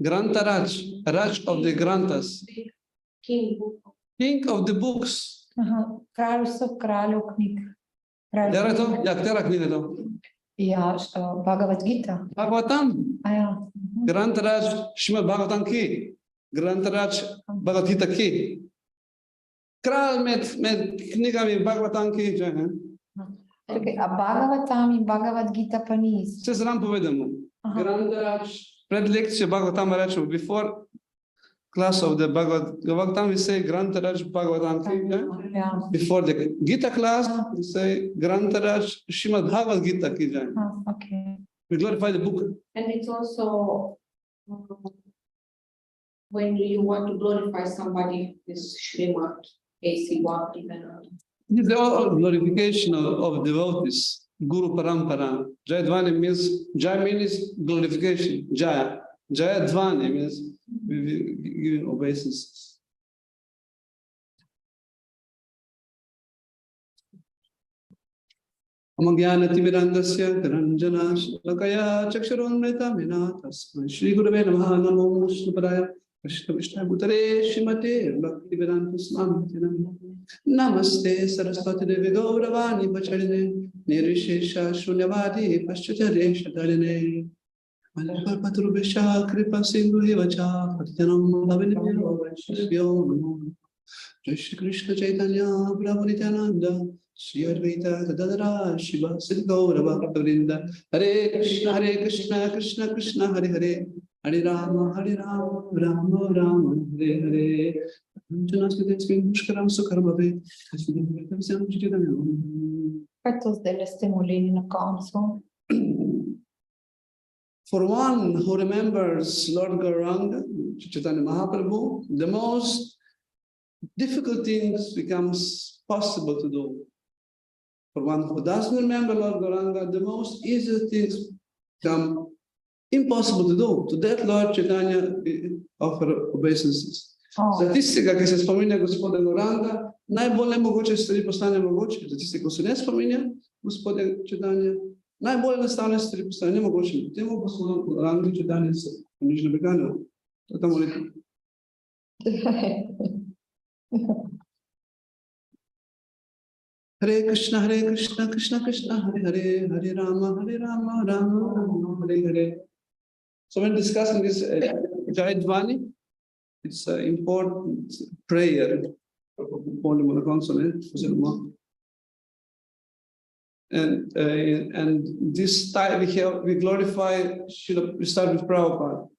Grantaraj, Raj of the Grantas. King of the books. Kralj vseh kraljev knjig. Katera je to? Ja, katera knjiga je to? Ja, Bhagavad Gita. Bhagavatam. Ja. Grantaraj, Šrimad Bhagavatam ki. Grantaraj, Bhagavad Gita ki. Kralj med knjigami Bhagavatam ki. Okay, a Bhagavatam in Bhagavad Gita pa ni isto. Vse zram povedamo. Grantaraj, pred lekcijo Bhagavatam rečemo, before class of the Bhagavatam, we say Grantaraj Bhagavatam ki. Ja. Before the Gita class, we say Grantaraj Srimad Bhagavad Gita ki. Okay. We glorify the book. And it's also when you want to glorify somebody, this Srimad, AC, Bhakti, This is all glorification of devotees, Guru Parampara. Jaya Dvani means, Jaya means glorification. Jaya. Jaya Dvani means giving obeisances. Amagyanatimirandasya Karanjana Lakaya Chaksharonmrita Mina Tasmai Shri Gurave Namaha Namo Vishnupadaya Krishna Vishnu Bhutare Shrimate Bhakti Vedanta Swami Namaste Saraswati Devi Gauravani Bacharine Nirishesha Shunyavadi Paschacharya Shatarine Malakarpaturubhisha Kripa Sindhu Hivacha Patitanam Bhavinibhyo Vaishyo Namo Jai Shri Krishna Chaitanya Prabhu Nityananda Shri Advaita Tadadara Shiva Siddhi Gaurava Bhaktavinda Hare Krishna Krishna Krishna Hare Hare Hare Rama Rama Rama Hare Hare Kaj to zdaj ste molili na koncu? For one who remembers Lord Gauranga, Chaitanya Mahaprabhu, the most difficult things becomes possible to do. For one who doesn't remember Lord Gauranga, the most easy things become impossible to do. To that Lord Chaitanya offer obeisances. Statistika, ki se spominja gospoda Gauranga, najbolj nemogoče stvari postane mogoče. Statistika, ko se ne spominja gospoda Chaitanya, najbolj enostavne stvari postane nemogoče. Temu gospodu Gaurangi Chaitanya se nič ne beganjajo. To je ta molitev. Hare Krishna, Krishna Krishna, Hare Hare, Hare Rama, Rama Rama, Hare Hare. So when discussing this Jayadvani, it's an important prayer. And this time we glorify, we start with Prabhupada.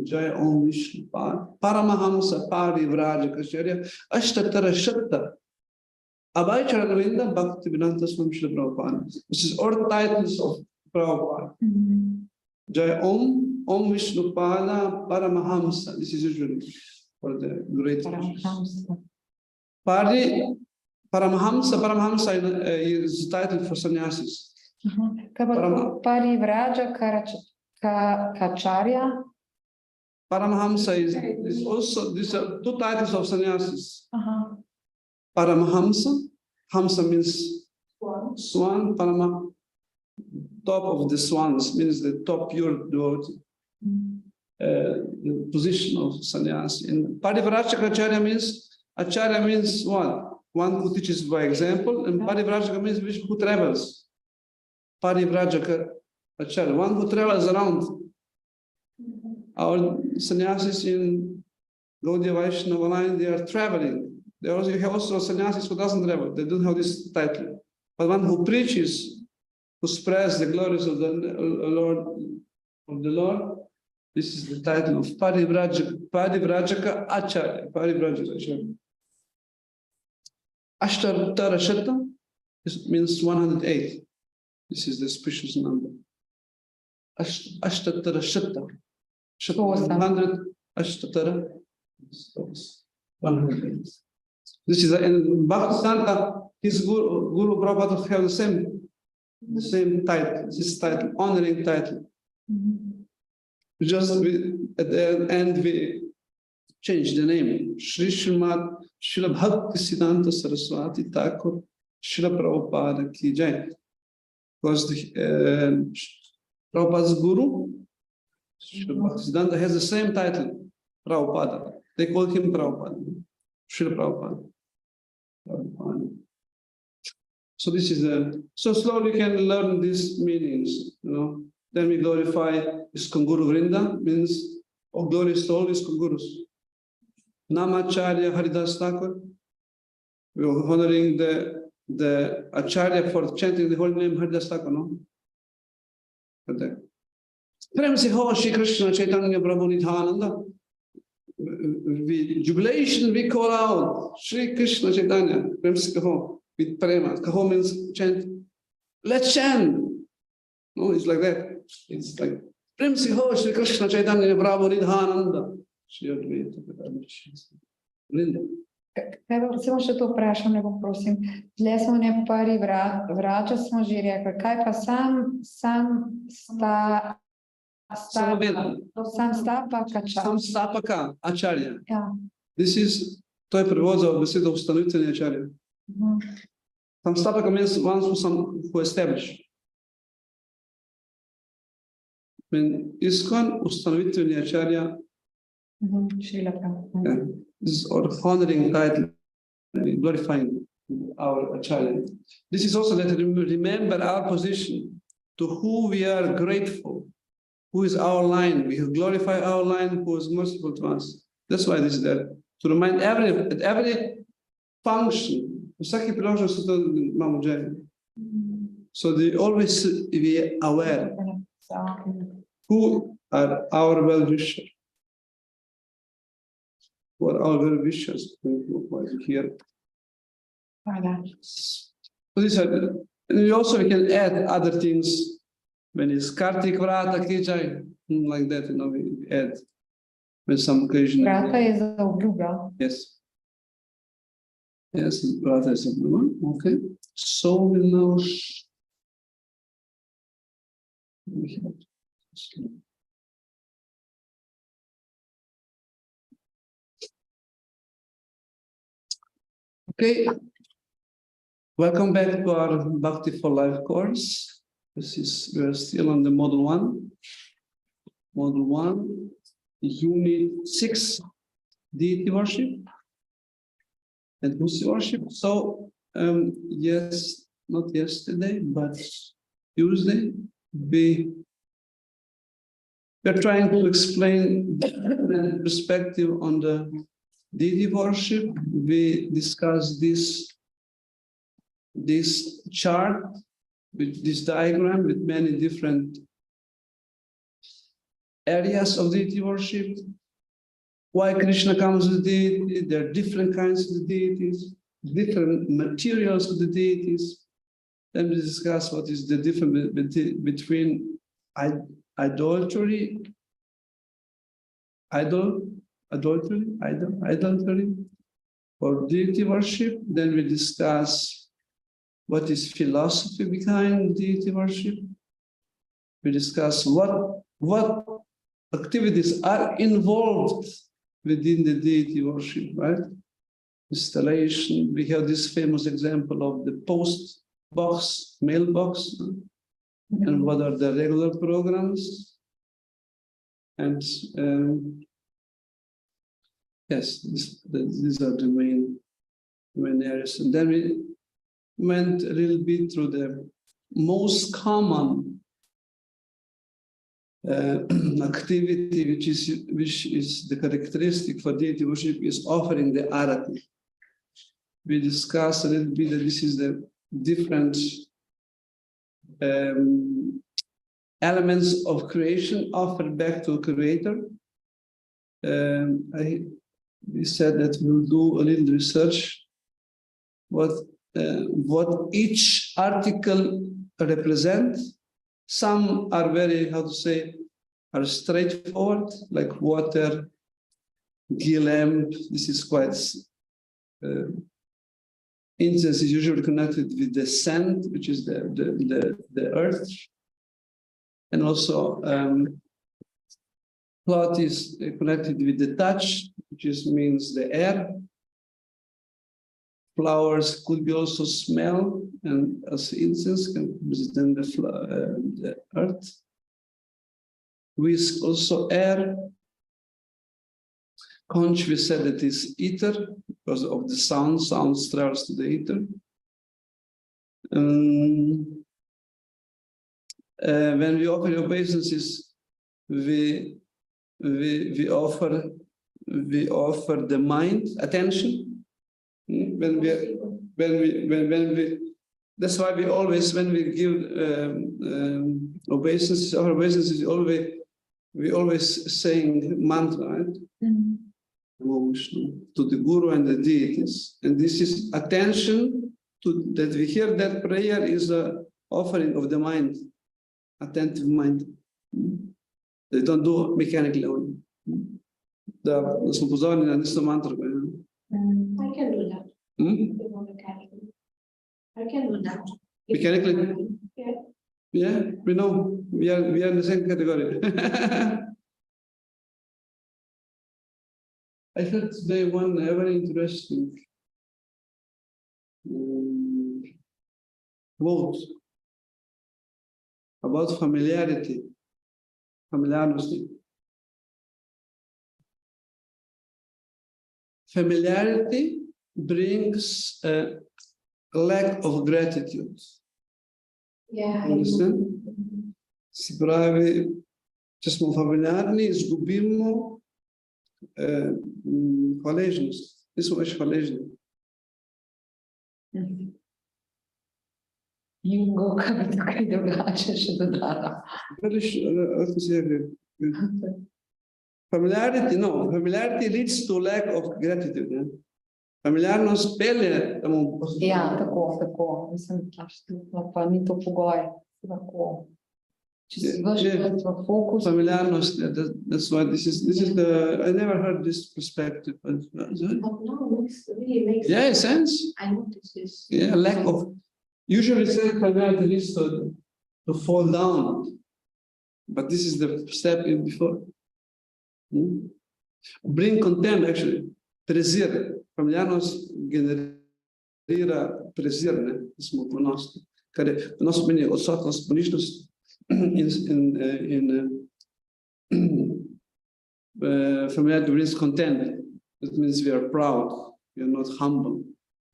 Jaya Om Vishnu Paramahamsa Parivrajaka Acharya Ashtatara Shatta Abhay Charanavinda Bhakti Vedanta Swami Srila Prabhupada. This is all titles of Prabhupada. Jaya Om Vishnu Pada Paramahamsa. This is usually for the great Paramahamsa is the title for sannyasis. Parivraja Kacharya. Paramahamsa is also, these are two titles of sannyasis. Paramahamsa, Hamsa means swan, Parama, top of the swans, means the top pure devotee. The position of sannyasi. And Parivrajaka Acharya means what? One who teaches by example, and Parivrajaka means who travels. Parivrajaka Acharya, one who travels around. Our sannyasis in Gaudiya Vaishnava line, they are traveling. You have also sannyasis who doesn't travel. They don't have this title. But one who preaches, who spreads the glories of the Lord, this is the title of Parivrajaka Acharya. Parivrajaka Acharya. Ashtatara Shatta means 108. This is the specious number. Ashtatara Shatta. 100 Ashtatara. 108. This is in Bhakti Santa, his Guru Prabhupada have the same title, this title, honoring title. Just at the end we changed the name. Shri Srimad Srila Bhakti Siddhanta Saraswati Thakur Srila Prabhupada Ki Jai. Because Prabhupada's Guru, Srila Bhaktisiddhanta has the same title, Prabhupada. They call him Prabhupada, Srila Prabhupada. Prabhupada. So this is so slowly you can learn these meanings, Then we glorify ISKCON Guru Vrinda, means all glories to all ISKCON Gurus. Namacharya Haridas Thakur, we are honoring the Acharya for chanting the holy name Haridas Thakur, no? Prem se ho Shri Krishna Chaitanya Prabhu Nityananda. Jubilation we call out Shri Krishna Chaitanya. Prem se ho with prema. Kaho means chant. Let's chant. No, it's like that. It's like Prem se ho Shri Krishna Chaitanya Prabhu Nityananda. Samo še to vprašam, ne bom prosim. Tle smo ne prvi vrača smo že rekli, kaj pa sam Stapaka, Acharya. Ja. To je prevod za besedo ustanovitveni Acharya. Sam Stapaka means one who established. ISKCON ustanovitveni Acharya. This is our honoring title, glorifying our Acharya. This is also that we remember our position, to who we are grateful, who is our line. We glorify our line, who is merciful to us. That's why this is there. To remind every function. So they always be aware who are our well-wishers. Who are our well-wishers here. So these are, and also we can add other things. When it's Kartik Vrata Kijai, like that, we add with some occasion. Vrata is a obljuba. Yes. Yes, Vrata is a obljuba. Okay. So we now. Okay. Welcome back to our Bhakti for Life course. We are still on the model 1. Model 1, unit 6, deity worship and Musi worship. So, yes, not yesterday, but Tuesday, we are trying to explain the perspective on the deity worship. We discussed this chart with this diagram with many different areas of deity worship. Why Krishna comes with deity? There are different kinds of deities, different materials of the deities. Then we discuss what is the difference between idolatry, or deity worship. Then we discuss what is philosophy behind deity worship. We discuss what activities are involved within the deity worship, right? Installation. We have this famous example of the post box, mailbox, and what are the regular programs. And yes, these are the main areas. And then we went a little bit through the most common activity, which is the characteristic for deity worship, is offering the arati. We discussed a little bit that this is the different elements of creation offered back to a creator. We said that we'll do a little research what each article represents. Some are very, are straightforward, like water, ghee lamp. This is quite, incense is usually connected with the sand, which is the earth. And also cloth is connected with the touch, which means the air. Flowers could be also smell, and as incense can represent the earth. with also air. Conch, we said that is ether because of the sound. Sound travels to the ether. When we offer obeisances, we offer the mind attention. When we that's why we always, when we give obeisances, our obeisances, we always saying mantra, right? To the Guru and the deities, and this is attention to that. We hear that prayer is a offering of the mind, attentive mind. They don't do mechanically only. Da smo pozorni na isto mantro. I can do that. I can do that. Mechanically? Yeah. Yeah, we know. We are in the same category. I heard today one very interesting quote about familiarity. Familiarity brings a lack of gratitude. Yeah. Understand? Се прави, че сме фамилиарни, изгубимо хвалежност. Не сме вече хвалежни. Юго, как така другаче ще додава. Familiarity leads to lack of gratitude. Ne? Familiarnost pelje temu. Ja, tako. Mislim, pa ni to pogoj. Tako. Če si v fokus. Familiarnost, that's why this is the, I never heard this perspective. But no, it really makes sense. I noticed this. Yeah, lack of, usually familiarity leads to fall down. But this is the step in before. Bring content, actually. Презир. Familiarnost generira презир, ne? Smo ponosni. Kar je ponos pomeni odsotnost, ponižnost in familiarity brings content. That means we are proud, we are not humble.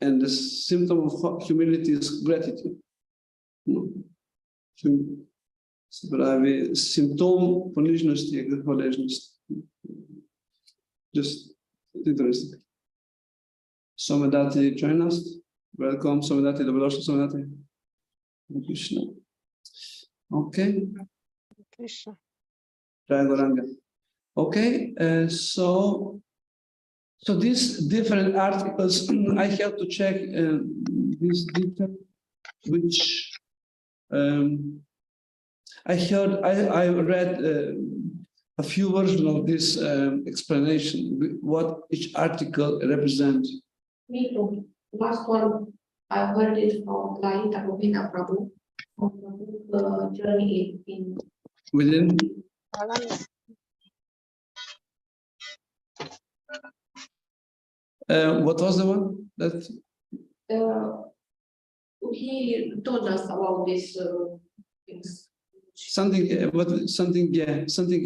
And the symptom of humility is gratitude. Symptom ponižnosti je hvaležnost. Just interesting. Somadati, join us. Welcome, Somadati. Dobrodošli, Somadati. Krishna. Okay. Krishna. Jai Goranga. Okay, so these different articles, I have to check these details, which I read a few versions of this explanation, what each article represents. Me too. Last one, I heard it from Lalita Govinda Prabhu, from the journey in Within? What was the one that? He told us about these things. Something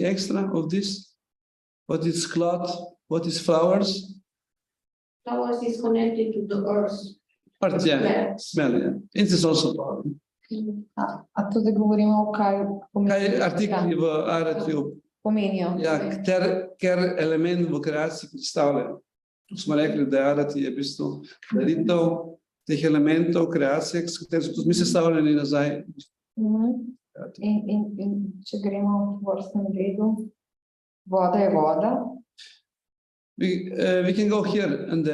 extra of this? What is cloth? What is flowers? Flowers is connected to the earth. Earth, yeah. Smell, yeah. It is also power. A tudi govorimo, kaj Kaj artikli v Aratiju, pomenijo. ja, ker element v kreaciji predstavlja. Smo rekli, da Arati je v bistvu daritev teh elementov kreacije, s katerimi so mi sestavljeni nazaj. In če gremo v vrstnem redu, voda je voda. We can go here and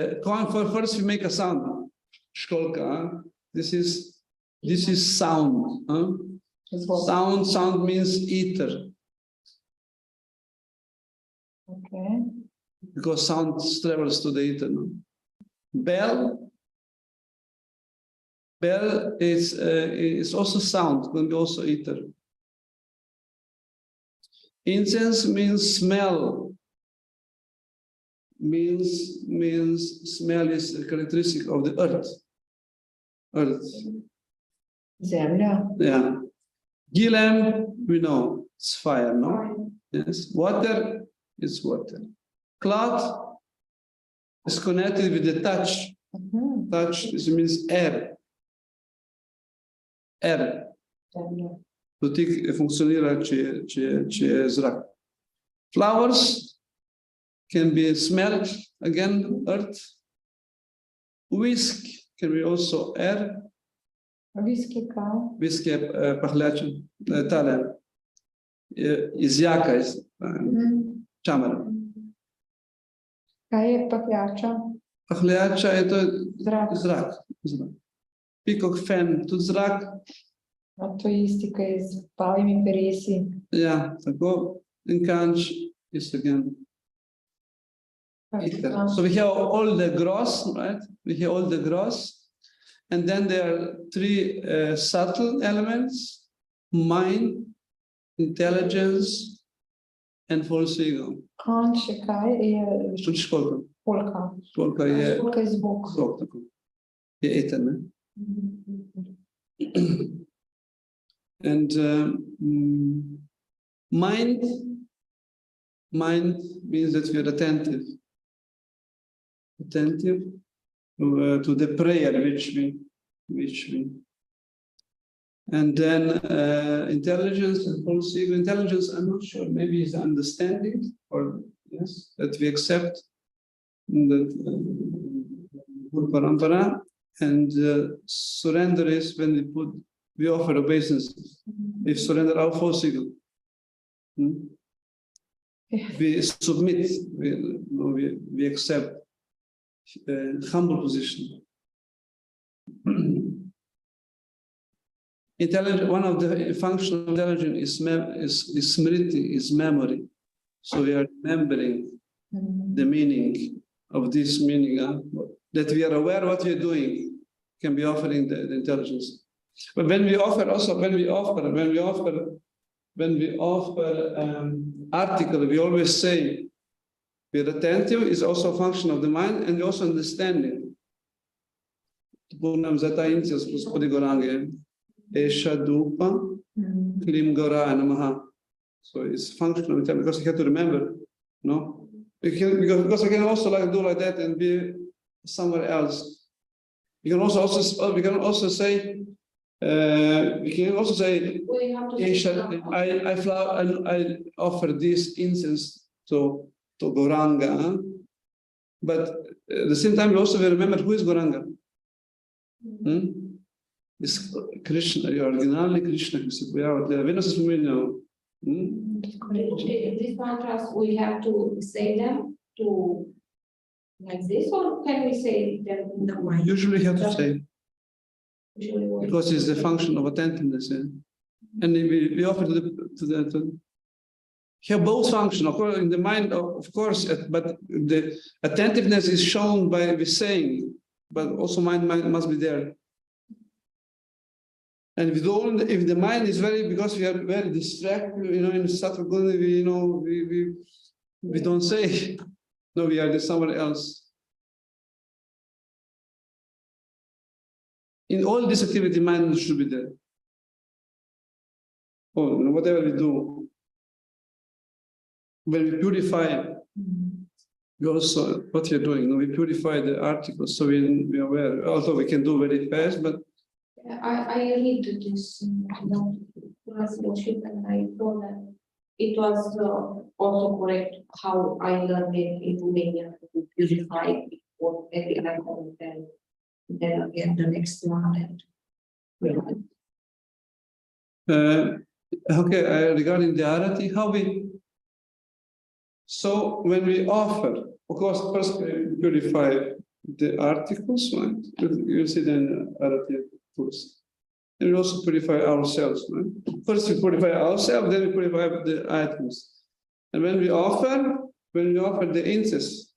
first we make a sound. Školka, huh? This is sound. Huh? Sound means ether. Okay. Because sound travels to the ether. No? Bell is also sound, can be also ether. Incense means smell. Means smell is a characteristic of the earth. Zemlja. Yeah. Gilem, we know, it's fire, no? Yes, water is water. Cloth is connected with the touch. Touch means air. Air. Putic funcționarea ce zrak. Flowers can be smelled, again, earth. Whisk can be also air. Whisky ca. Whisk pahleace, tale. Izjaca, ceamără. Ca e păhleacea. Pahleaca e tot Zrak. zrak. Peacock fan, tot zrak. A to isti, ki je z pavimi peresi. Ja, tako. In kanč is again. So we have all the gross, right? We have all the gross. And then there are three subtle elements: mind, intelligence, and false ego. Kan še kaj je Što školka? polka. Školka je Polka je zvok. zvok, tako. Je eter, ne? And mind means that we are attentive to the prayer which we. And then intelligence and false ego. Intelligence, I'm not sure, maybe is understanding, or yes, that we accept that Guru Parampara. And surrender is when we offer obeisance. We surrender our false ego. We submit, we accept humble position. Intelligence, one of the functions of intelligence is smriti, is memory. So we are remembering the meaning of this meaning, that we are aware what we are doing, can be offering the intelligence. But when we offer article, we always say we are attentive is also a function of the mind, and also understanding. Purnam Zataintias Gospodi Gorange, Esha Dupa, Klim Gora Namaha. So it's functional intelligence, because you have to remember, no? Because I can also do like that and be somewhere else. We can also say I offer this incense to Gauranga, but at the same time we also will remember who is Gauranga. It's Krishna, originally Krishna who said, we are the Venus is now. These mantras, we have to say them to like this, or can we say them in the mind? Usually have to say, because it's the function of attentiveness. Yeah? And we offer to have both functions, of course, in the mind, of course, but the attentiveness is shown by the saying, but also mind must be there. And if the mind is because we are very distracted, in Sattva Guna, we don't say, no, we are somewhere else. In all this activity, mind should be there. Oh, whatever we do, when we purify, we also, what you're doing, we purify the articles, so we are aware. Although we can do very fast, but I read this translation, and I thought that it was also correct how I learned it in Romania to purify before every item, and then again the next one. Okay, regarding the arati, so when we offer, of course, first we purify the articles, right? You'll see then arati first. And we also purify ourselves, right? First we purify ourselves, then we purify the items. And when we offer the incense,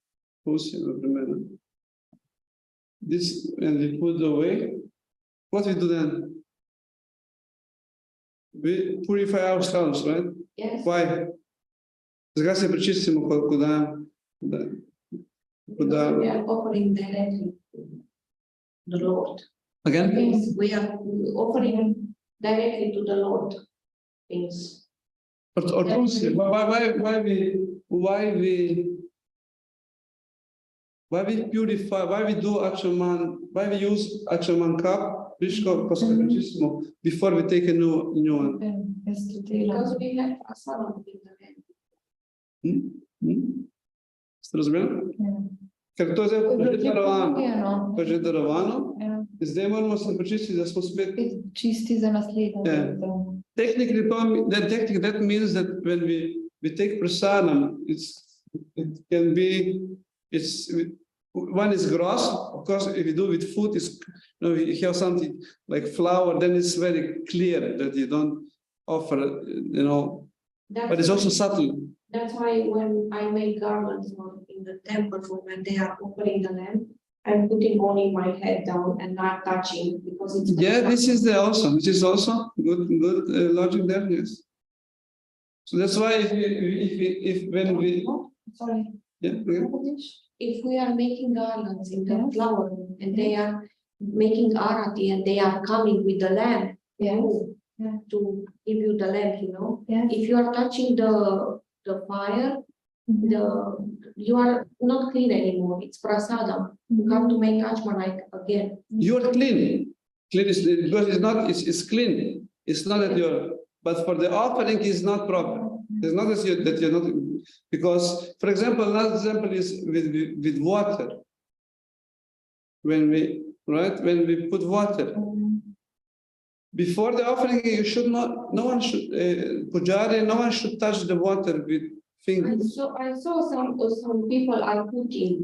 this, and we put away, what we do then? We purify ourselves, right? Yes. Why? Сега се пречистимо куда We are offering directly to the Lord. Again? Means we are offering directly to the Lord. Things. Or tulsi. Why we purify? Why we do Achaman? Why we use Achaman cup? Before we take a new one. Because we have prasadam in the land. Разумели? Как то взял пъже даровано, вземаме се почисти да сме спети. Чисти за наследие. Technically, that means that when we take prasadam, it can be, one is gross. Of course, if you do with food, you have something like flour, then it's very clear that you don't offer, but it's also subtle. That's why when I make garlands in the temple for when they are offering the lamb, I'm putting only my head down and not touching because it's. Yeah, this is also good logic there. Yes. So that's why if when we. Sorry. Yeah. If we are making garlands in the flower and they are making arati and they are coming with the lamb to give you the lamb, if you are touching the fire, you are not clean anymore. It's prasadam. You have to make achman again. You are clean. Clean is because it's clean. It's not that you're, but for the offering is not proper. It's not that you're not, because, for example, another example is with water. When we put water. Before the offering, you should not, no one should, pujari, no one should touch the water with fingers. I saw some people are putting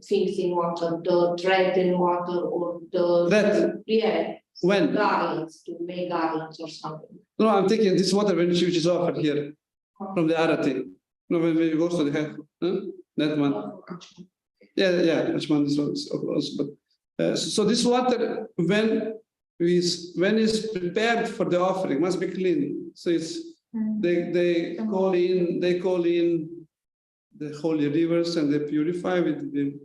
things in water, the thread in water or the. Thread? Yeah. When? Garlands, to make garlands or something. No, I'm taking this water which is offered here from the arati. No, when we go to the head, that one. Yeah, Achman is also, but so this water when it's prepared for the offering must be clean. So it's they call in the holy rivers and they purify with the,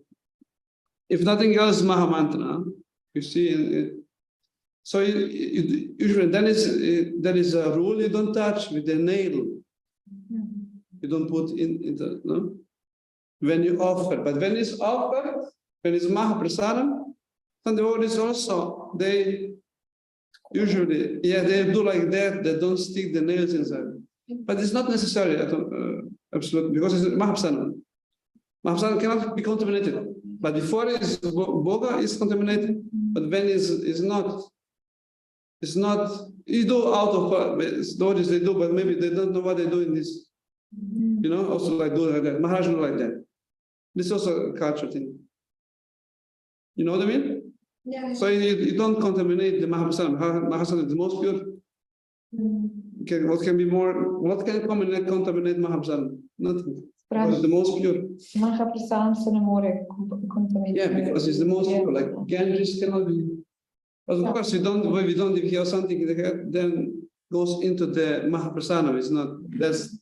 if nothing else, Mahamantra. You see. So usually there is a rule: you don't touch with the nail. You don't put in the when you offer. But when it's offered, when it's Mahaprasadam, and the word is also they usually they do like that. They don't stick the nails inside. But it's not necessary absolutely because it's Mahaprasadam. Mahaprasadam cannot be contaminated. But before it's Boga is contaminated. But when it's not. It's not, you do out of stories they do, but maybe they don't know what they do in this. Also like do like that. Maharaj do like that. This is also a culture thing. You know what I mean? Yeah. So you don't contaminate the Mahaprasadam. Mahaprasadam is the most pure. What can contaminate Mahaprasadam? Nothing. It's the most pure. Mahaprasadam se ne more contaminate. Yeah, because it's the most pure. Like Ganges cannot be. But of course, if you have something in the head, then goes into the Mahaprasadam. It's not, that's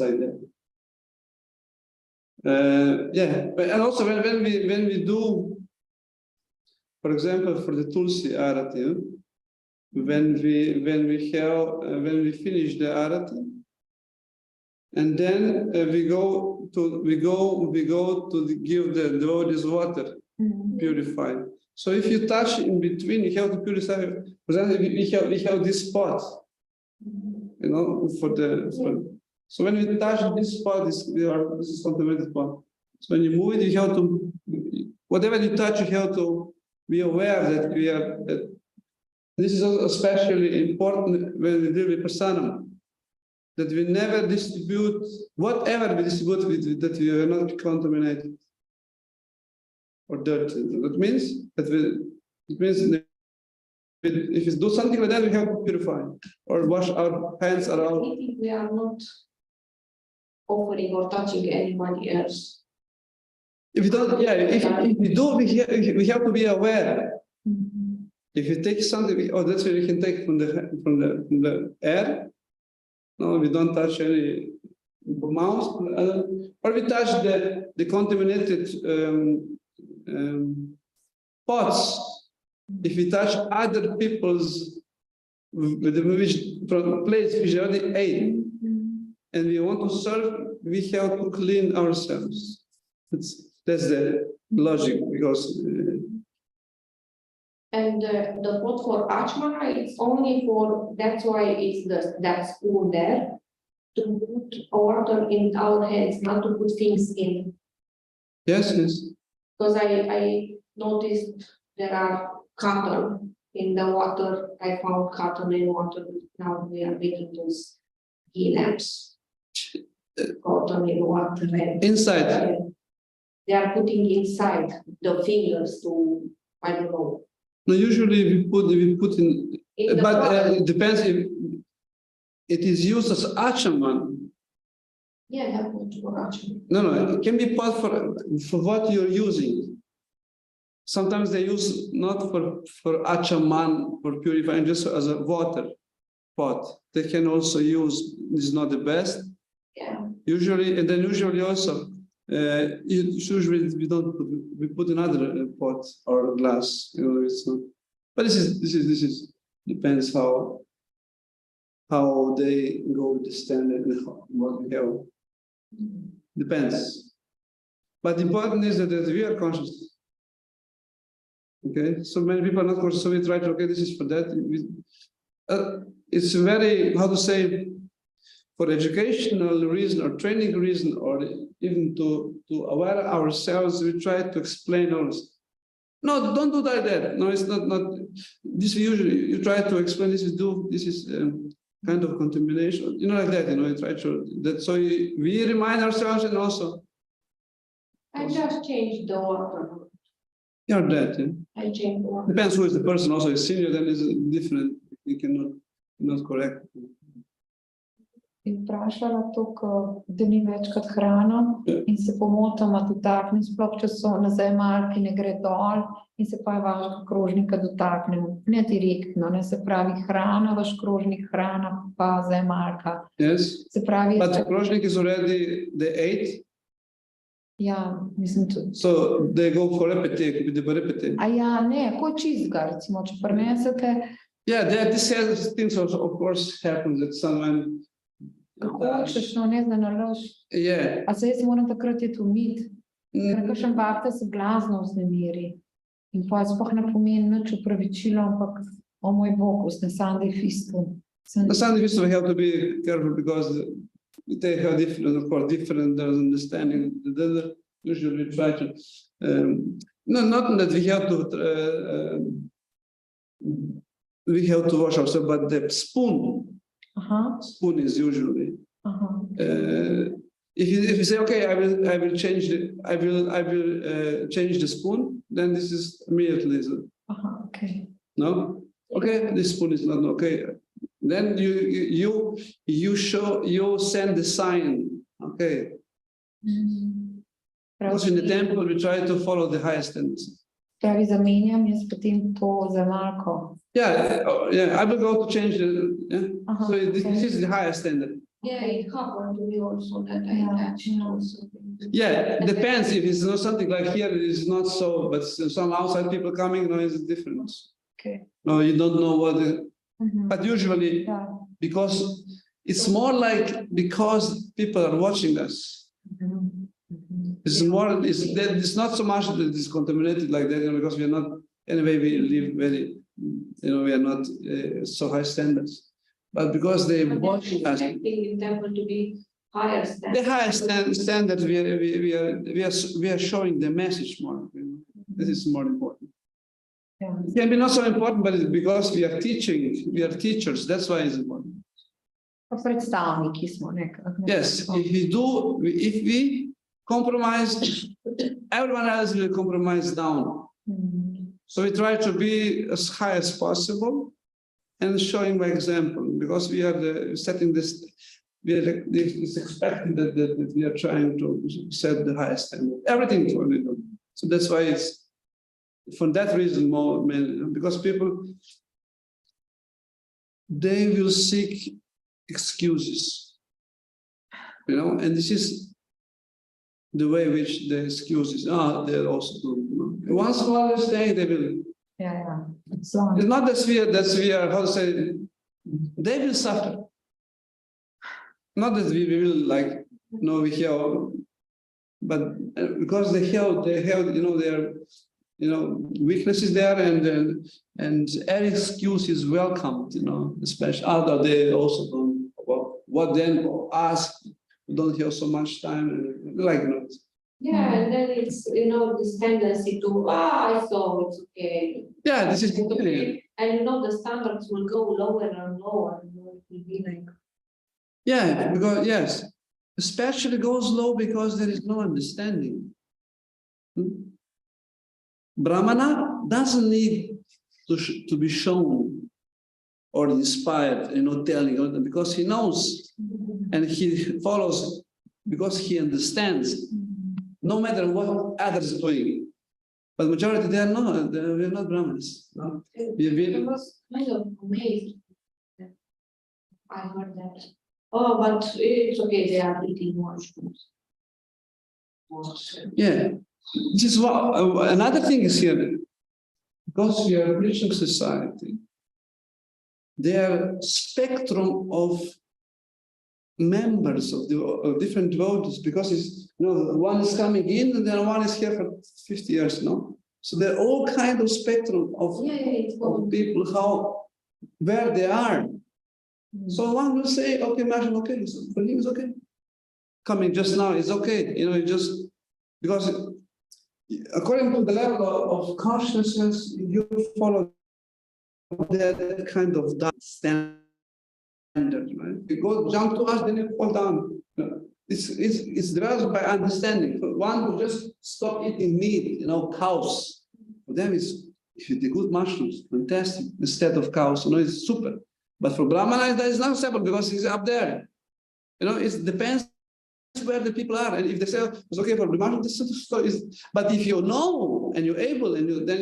like that. And also when we do, for example, for the Tulsi Arati, when we finish the Arati, and then we go to give the devotees water, purified. So if you touch in between, you have to purify. For example, we have this spot, so when we touch this spot, this is contaminated spot. So when you move it, you have to, whatever you touch, you have to be aware that that this is especially important when we deal with prasadam, that we never distribute, whatever we distribute that we are not contaminated or dirty. That means that if you do something like that, we have to purify or wash our hands around. We are not offering or touching anybody else. If you don't, if we do, we have to be aware. If you take something, that's what you can take from the air. No, we don't touch any mouth, or we touch the contaminated pots. If we touch other people's from a place which already ate, and we want to serve, we have to clean ourselves. That's the logic, because And the pot for Achmana, it's only for, that's why it's that spoon there, to put water in our hands, not to put things in. yes. Because I noticed there are cotton in the water. I found cotton in water. Now we are making those ghee lamps. Cotton in water. And Inside. they are putting inside the fingers to, I don't know. No, usually we put in, In the but water. it depends if it is used as achaman. Yeah, that would work. No, it can be pot for what you're using. Sometimes they use not for achaman, for purifying, just as a water pot. They can also use, this is not the best. Yeah. Usually, and then usually also, usually we put another pot or glass. It's not. But this is depends how they go with the standard and what we have. Depends. But the important is that we are conscious. Okay, so many people are not conscious, so we try to, okay, this is for that. It's very, how to say, for educational reason or training reason, or even to aware ourselves, we try to explain all this. No, don't do that. No, it's not this. Usually you try to explain this is kind of contamination, like that, you try to that. So we remind ourselves, and also I just changed the water. you're that. Yeah? I changed the water. Depends who is the person. Also, is senior, then is different. You cannot correct. In vprašala to, da ni večkrat hrano in se pomotoma dotaknem, sploh če so na zemalki, ne gre dol in se pa je vašega krožnika dotaknemo. Ne direktno, ne, se pravi hrana, vaš krožnik, hrana pa zemalka. Yes. Se pravi, But the krožnik is already the 8. ja, mislim tudi. So they go for repete, could be the repete. A ja, ne, ko čizga, recimo, če prinesete. Yeah, these things also, of course, happen that someone. Kako hočeš, no, ne zna nalož. Yeah. A se jaz moram takrat je to umiti, ker kakšen bakta se blazno vznemiri. In pa sploh ne pomeni nič opravičilo, ampak, o moj Bog, usne Sunday festu. The Sunday feast we have to be careful because they have different, of course, different understanding. Usually try to, no, not that we have to wash ourselves, but the spoon. Spoon is usually. If you say, okay, I will change change the spoon, then this is immediately. Okay. No, okay, this spoon is not okay. Then you send the sign. Okay. Because in the temple we try to follow the highest standards. Pravi, zamenjam jaz potem to za malko. Yeah, I will go to change the. Yeah. So this is the highest standard. Yeah, it happened to me also that I attached also. Yeah, depends if it's not something like here, it is not so, but some outside people coming, no, it's a difference. Okay. No, you don't know what, but usually, because it's more like because people are watching us. It's more, it's not so much that it's contaminated like that, because we are not, anyway, we live very, we are not so high standards. But because they watching us, expecting them to be higher standard. the highest standard, we are showing the message more. This is more important. It can be not so important, but it's because we are teaching, we are teachers. That's why it's important. Predstavniki smo Yes, if we compromise, everyone else will compromise down. So we try to be as high as possible and showing by example, because we are setting this, it's expected that we are trying to set the highest standard. Everything is what we do. So that's why it's, for that reason, more, because people, they will seek excuses, and this is the way which the excuses they're also doing. Once one is saying they will. Yeah. It's not that we are, how to say, they will suffer. Not that we will like, we have, but because they have, their, weaknesses there, and every excuse is welcomed, especially although they also don't, what then ask, don't have so much time, Yeah, and then it's, this tendency to, I saw it's okay. Yeah, this is It's okay. And the standards will go lower and lower. It will be like. Yeah, because yes, especially goes low because there is no understanding. Brahmana doesn't need to be shown or inspired, telling, because he knows and he follows because he understands, no matter what others are doing. But majority, we're not Brahmanas. No? I was kind of amazed that I heard that. Oh, but it's okay, they are eating mushrooms. Yeah. This is what another thing is here. Because we are a Christian society, their spectrum of members of different devotees, because it's, one is coming in and then one is here for 50 years, So there are all kind of spectrum of people, where they are. So one will say, okay, Marshall, okay, so for him it's okay. Coming just now is okay, because according to the level of consciousness, you follow that kind of standard, right? You go jump too much, then you fall down. It's driven by understanding. One will just stop eating meat, cows. For them, if you eat good mushrooms, fantastic. Instead of cows, it's super. But for Brahmana, that is not simple because he's up there. It depends where the people are, and if they say it's okay for the mushroom, but if you know and you're able, and then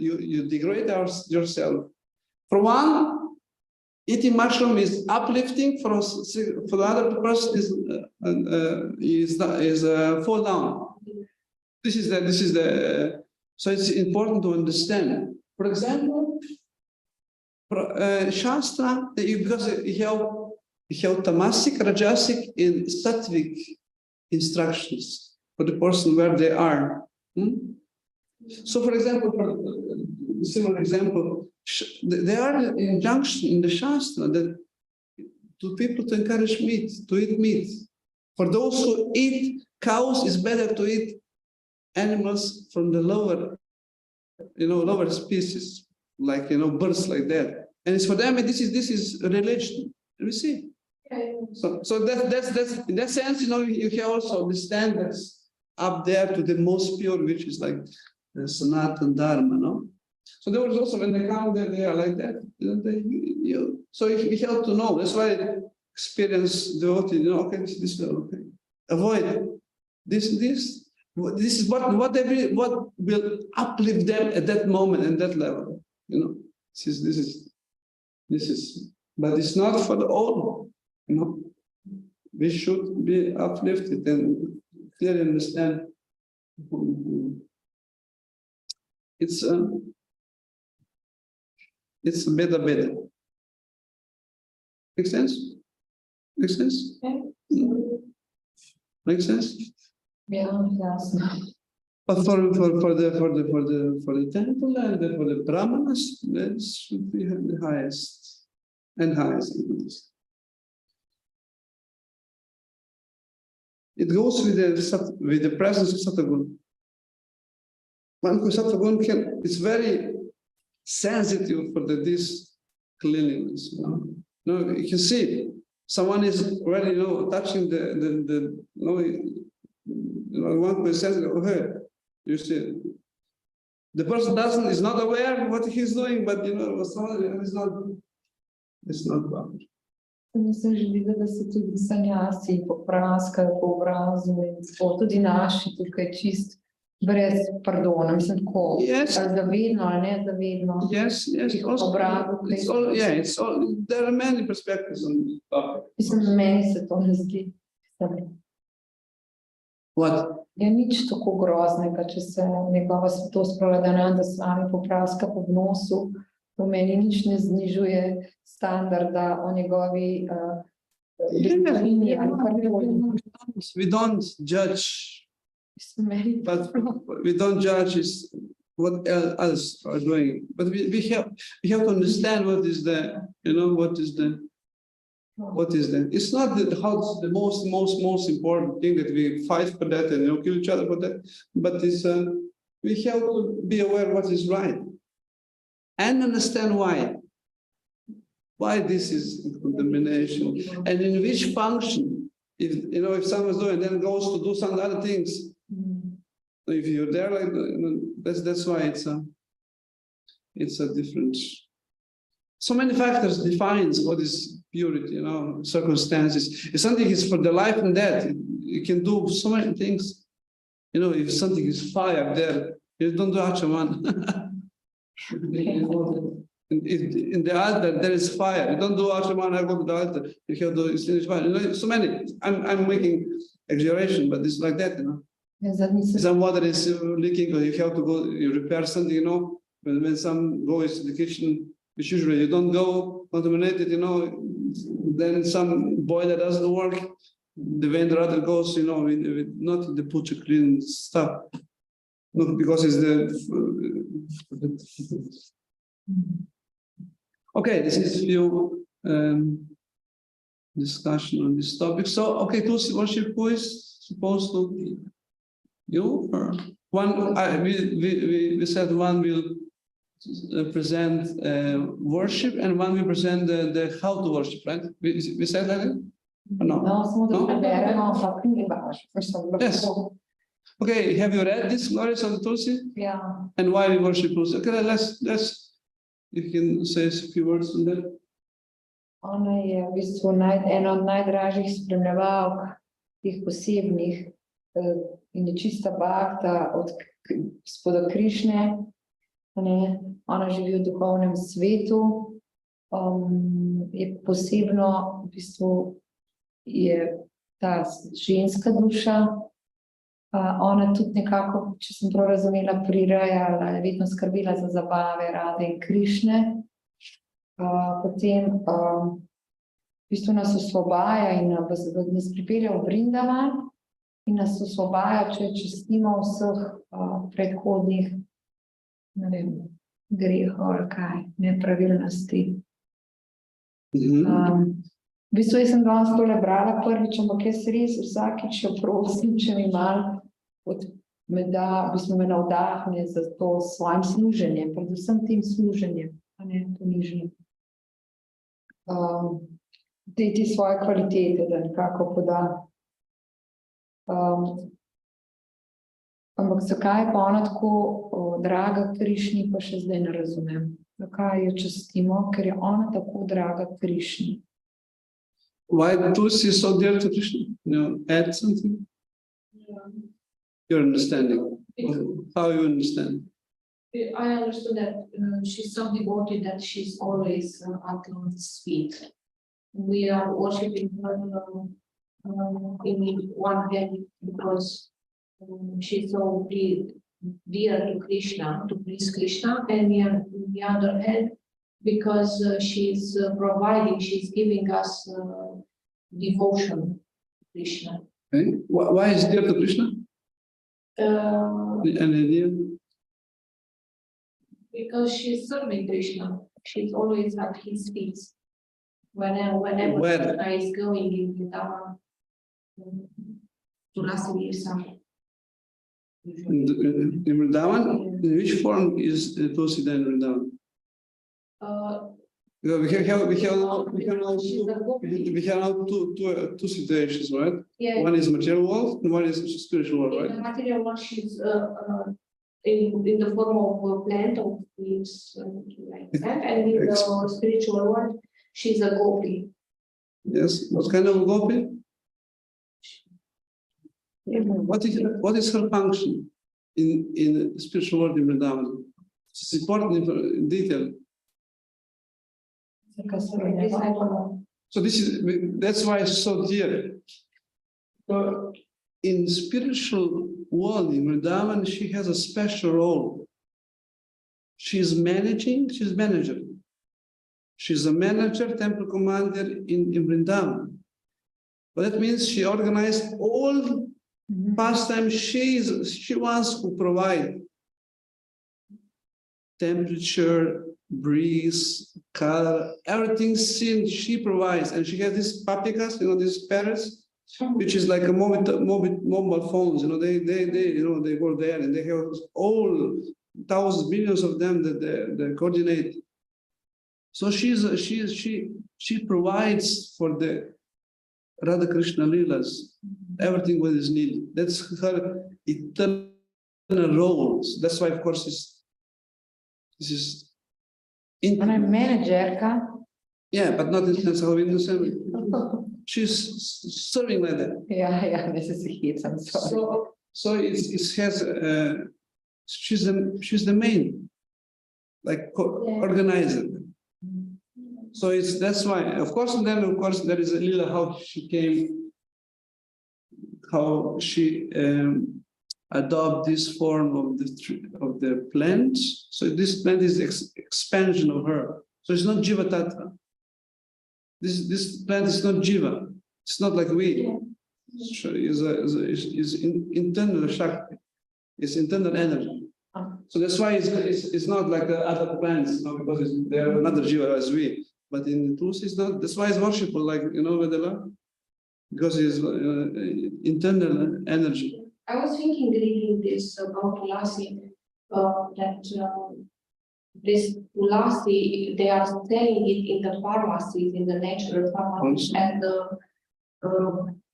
you degrade yourself. For one, eating mushroom is uplifting. For the other person is fall down. This is the. So it's important to understand. For example, Shastra, because you have tamasic, rajasic, and sattvic instructions for the person where they are. So, for example, similar example, there are injunction in the Shastra that to people to encourage meat, to eat meat. For those who eat cows, it's better to eat animals from the lower, lower species, like birds like that. And it's for them. This is religion. You see. So that's in that sense, you can also understand that's up there to the most pure, which is like the Sanatana Dharma, So there was also when they come there, they are like that. So you have to know. That's why experience devotee, okay, this is okay. Avoid this is what will uplift them at that moment and that level. This is, but it's not for the all. We should be uplifted and clearly understand. It's better. Make sense? Make sense? Make sense? Yeah, yes. But for the temple and for the brahmanas, that should be the highest and highest. It goes with the presence of Sattvagun. One who Sattvagun it's very sensitive for this cleanliness. You can see someone is already touching the one who is sensitive. Okay, you see, the person is not aware of what he's doing, but someone is not. It's not bad. Mislim, že videla, da se tudi sanjasi popraskajo po obrazu in tudi naši tukaj čist brez pardona. Mislim, tako, zavedno ali ne zavedno. Yes. It's all, there are many perspectives on this topic. Mislim, meni se to ne zdi. What? Je nič tako groznega, če se njegova svetost Prahladana s vami popraska po nosu, v meni nič ne znižuje standarda o njegovi disciplini ali karkoli. We don't judge, but we don't judge what else are doing. But we have to understand what is the, what is the. It's not the most important thing that we fight for that and kill each other for that, but it's we have to be aware what is right and understand why this is contamination and in which function. If someone's doing, then goes to do some other things. If you're there, like that's why it's a difference. So many factors defines what is purity, circumstances. If something is for the life and death, it can do so many things. If something is fire there, you don't do Achaman. In the altar, there is fire. You don't do Achaman, I go to the altar. You have to extinguish fire. So many. I'm making exaggeration, but it's like that, Some water is leaking, or you have to go, you repair something, when some goes to the kitchen, which usually you don't go contaminated, then some boiler doesn't work, the vein rather goes, with not the butcher clean stuff, not because it's okay. This is few discussion on this topic. So, okay, Tulsi worship, who is supposed to be you or one? We said one will present worship and one will present the how to worship, right? We said that? Or no? Yes. Okay, have you read this Glorious of Tulsi? Yeah. And why we worship Tulsi? Okay, let's you can say a few words on that. Ona je v bistvu ena od najdražjih spremljevalk teh posebnih in je čista bakta od gospoda Krišne. Ona živi v duhovnem svetu, je posebno, v bistvu je ta ženska duša. Ona tudi nekako, če sem prav razumela, prirejala, je vedno skrbela za zabave Rade in Krišne. Potem v bistvu nas osvobaja in nas pripelje v Vrindavan in nas osvobaja, če častimo vseh predhodnih, ne vem, grehov ali kaj, nepravilnosti. V bistvu jaz sem danes tole brala prvič, ampak jaz res vsakič jo prosim, če mi malo me navdahne za to svojim služenjem, predvsem tem služenjem, ponižnim. Te svoje kvalitete, da nekako poda. Ampak zakaj je pa ona tako draga Krišni, pa še zdaj ne razumem. Zakaj jo častimo? Ker je ona tako draga Krišni. Why Tulsi is so dear to Krishna? Add something? Yeah. Your understanding. How you understand? I understood that she's so devoted that she's always at Lord's feet. We are worshiping her in one hand because she's so dear to Krishna, to please Krishna, and in the other hand, because she's providing, she's giving us devotion to Krishna. Okay. Why is dear to Krishna? An idea? Because she's serving Krishna. She's always at his feet. Whenever Krishna is going in Vrindavan to Rasa Virsa. In Vrindavan? In which form is Tulsi then in Vrindavan? We have now two situations, right? Yeah. One is material world and one is spiritual world, right? In the material world, she's in the form of a plant of leaves like that, and in the spiritual world, she's a gopi. Yes. What kind of a gopi? What is her function in the spiritual world in Vrindavan? It's important in detail. So that's why it's so dear. So in spiritual world in Vrindavan, she has a special role. She's manager. She's a manager, temple commander in Vrindavan. But that means she organized all pastimes. She wants to provide temperature, breeze, color, everything seen, she provides. And she has these papikas, these parrots, which is like a mobile phones. They go there and they have all thousands, millions of them that they coordinate. So she provides for the Radha Krishna Leelas everything what is needed. That's her eternal roles. That's why, of course, this is. Ona je menadžerka. Yeah, but not in the sense of industry. She's serving like that. Ja, ne se hecam. So it has. She's the main, like organizer. So that's why, of course, and then of course there is a little how she came, how she adopt this form of the plant. So this plant is expansion of her. So it's not Jiva Tattva. This plant is not Jiva. It's not like we. It's internal Shakti. It's internal energy. So that's why it's not like the other plants, because they are another Jiva as we. But in Tulsi, it's not. That's why it's worshipful, like Vedala, because it's internal energy. I was thinking, reading this about Tulasi, that this Tulasi, they are selling it in the pharmacies, in the natural pharmacies, and the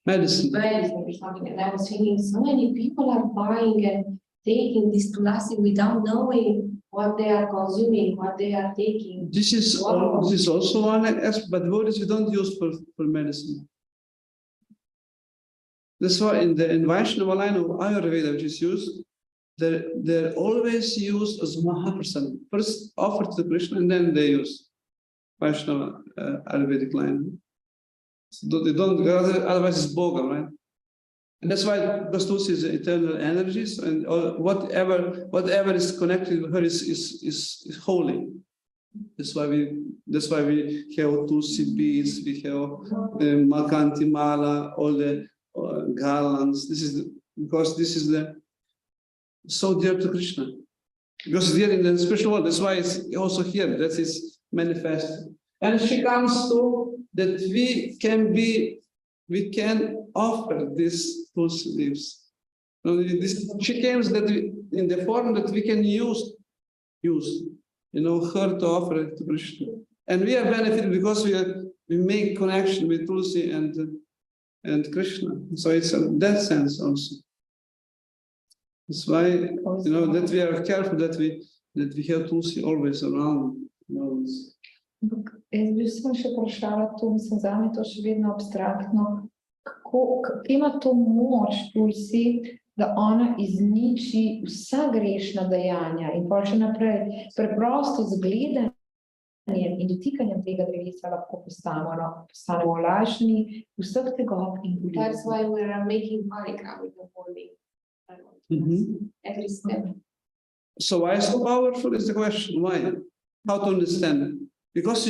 Medicine. or something. And I was thinking, so many people are buying and taking this Tulasi without knowing what they are consuming, what they are taking. This is also one aspect, but devotees we don't use for medicine. That's why in Vaishnava line of Ayurveda, which is used, they're always used as Mahaprasad. First offered to Krishna, and then they use Vaishnava Ayurvedic line. So they don't, otherwise it's Boga, right? And that's why, because Tulsi is eternal energies, and whatever is connected with her is holy. That's why we have Tulsi beads, we have the Malkanti Mala, all the garlands. Because this is so dear to Krishna. Because it's here in the spiritual world. That's why it's also here. That is manifested. And she comes to that we can offer these Tulsi leaves. She comes that in the form that we can use, her to offer it to Krishna. And we are benefited because we make connection with Tulsi and Krishna. So it's in that sense also. That's why, that we are careful that we have Tulsi always around. Jaz bi se še vprašala to, mislim, zame to še vedno abstraktno, kako ima to moč Tulsi, da ona izniči vsa grešna dejanja in pa še naprej preprosto z gledanjem in dotikanjem tega drevesa lahko postanemo olajšani vseh tegob in bolezni. That's why we are making parika with the holy. Every step. So why is so powerful is the question. Why? How to understand? Because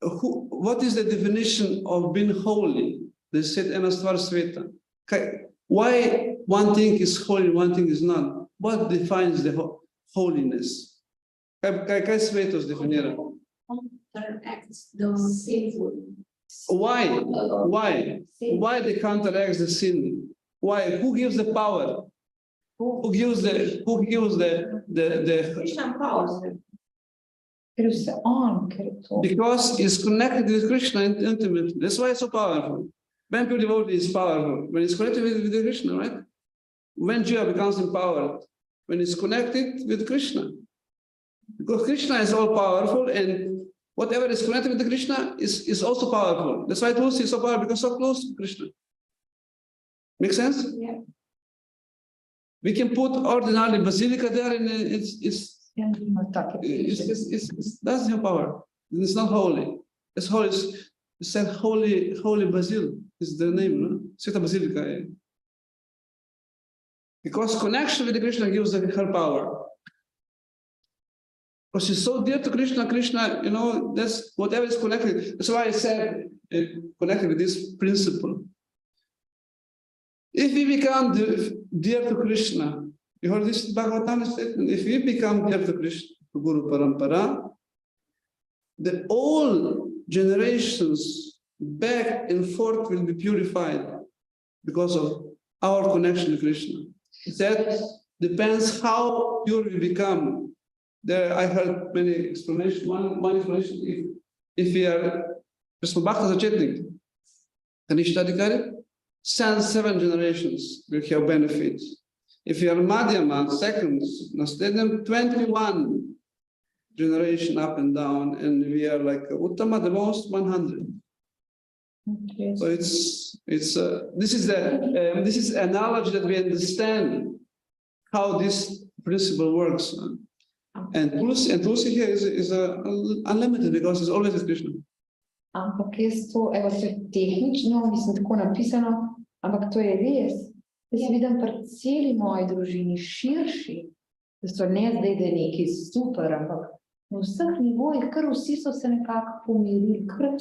what is the definition of being holy? They said Enastvar Sveta. Why one thing is holy, one thing is not? What defines the holiness? Kaj svetos definira? Counteracts the sinful. Why? Why they counteract the sin? Why? Who gives the power? Who gives the Krishna powers them. Because it's connected with Krishna intimately. That's why it's so powerful. When pure devotee is powerful, when it's connected with Krishna, right? When Jiva becomes empowered, when it's connected with Krishna. Because Krishna is all powerful, and whatever is connected with Krishna is also powerful. That's why Tulsi is so powerful, because so close to Krishna. Make sense? Yeah. We can put ordinary basilica there, and it doesn't have power. It's not holy. It's holy. It's said holy basil is the name, no? Sita Basilica. Because connection with Krishna gives her power. Because he's so dear to Krishna, Krishna, you know, that's whatever is connected. That's why I said connected with this principle. If we become dear to Krishna, you heard this Bhagavatam statement, if we become dear to Krishna, to Guru Parampara, the all generations back and forth will be purified because of our connection to Krishna. That depends how pure we become. There, I heard many explanations. One explanation: if we are Krishna Bhakta Chetnik, Kanishta 7 generations will have benefit. If you are Madhyama, seconds, then 21 generation up and down, and we are like Uttama, the most 100. Okay. So this is a knowledge that we understand how this principle works. And Tulsi here is unlimited because it's always with Krishna. Ampak jaz to, evo, to je tehnično, mislim, tako napisano, ampak to je res. Jaz vidim pri celi moji družini širši, da so ne zdaj, da je nekaj super, ampak na vseh nivojih, kar vsi so se nekako pomirili, kar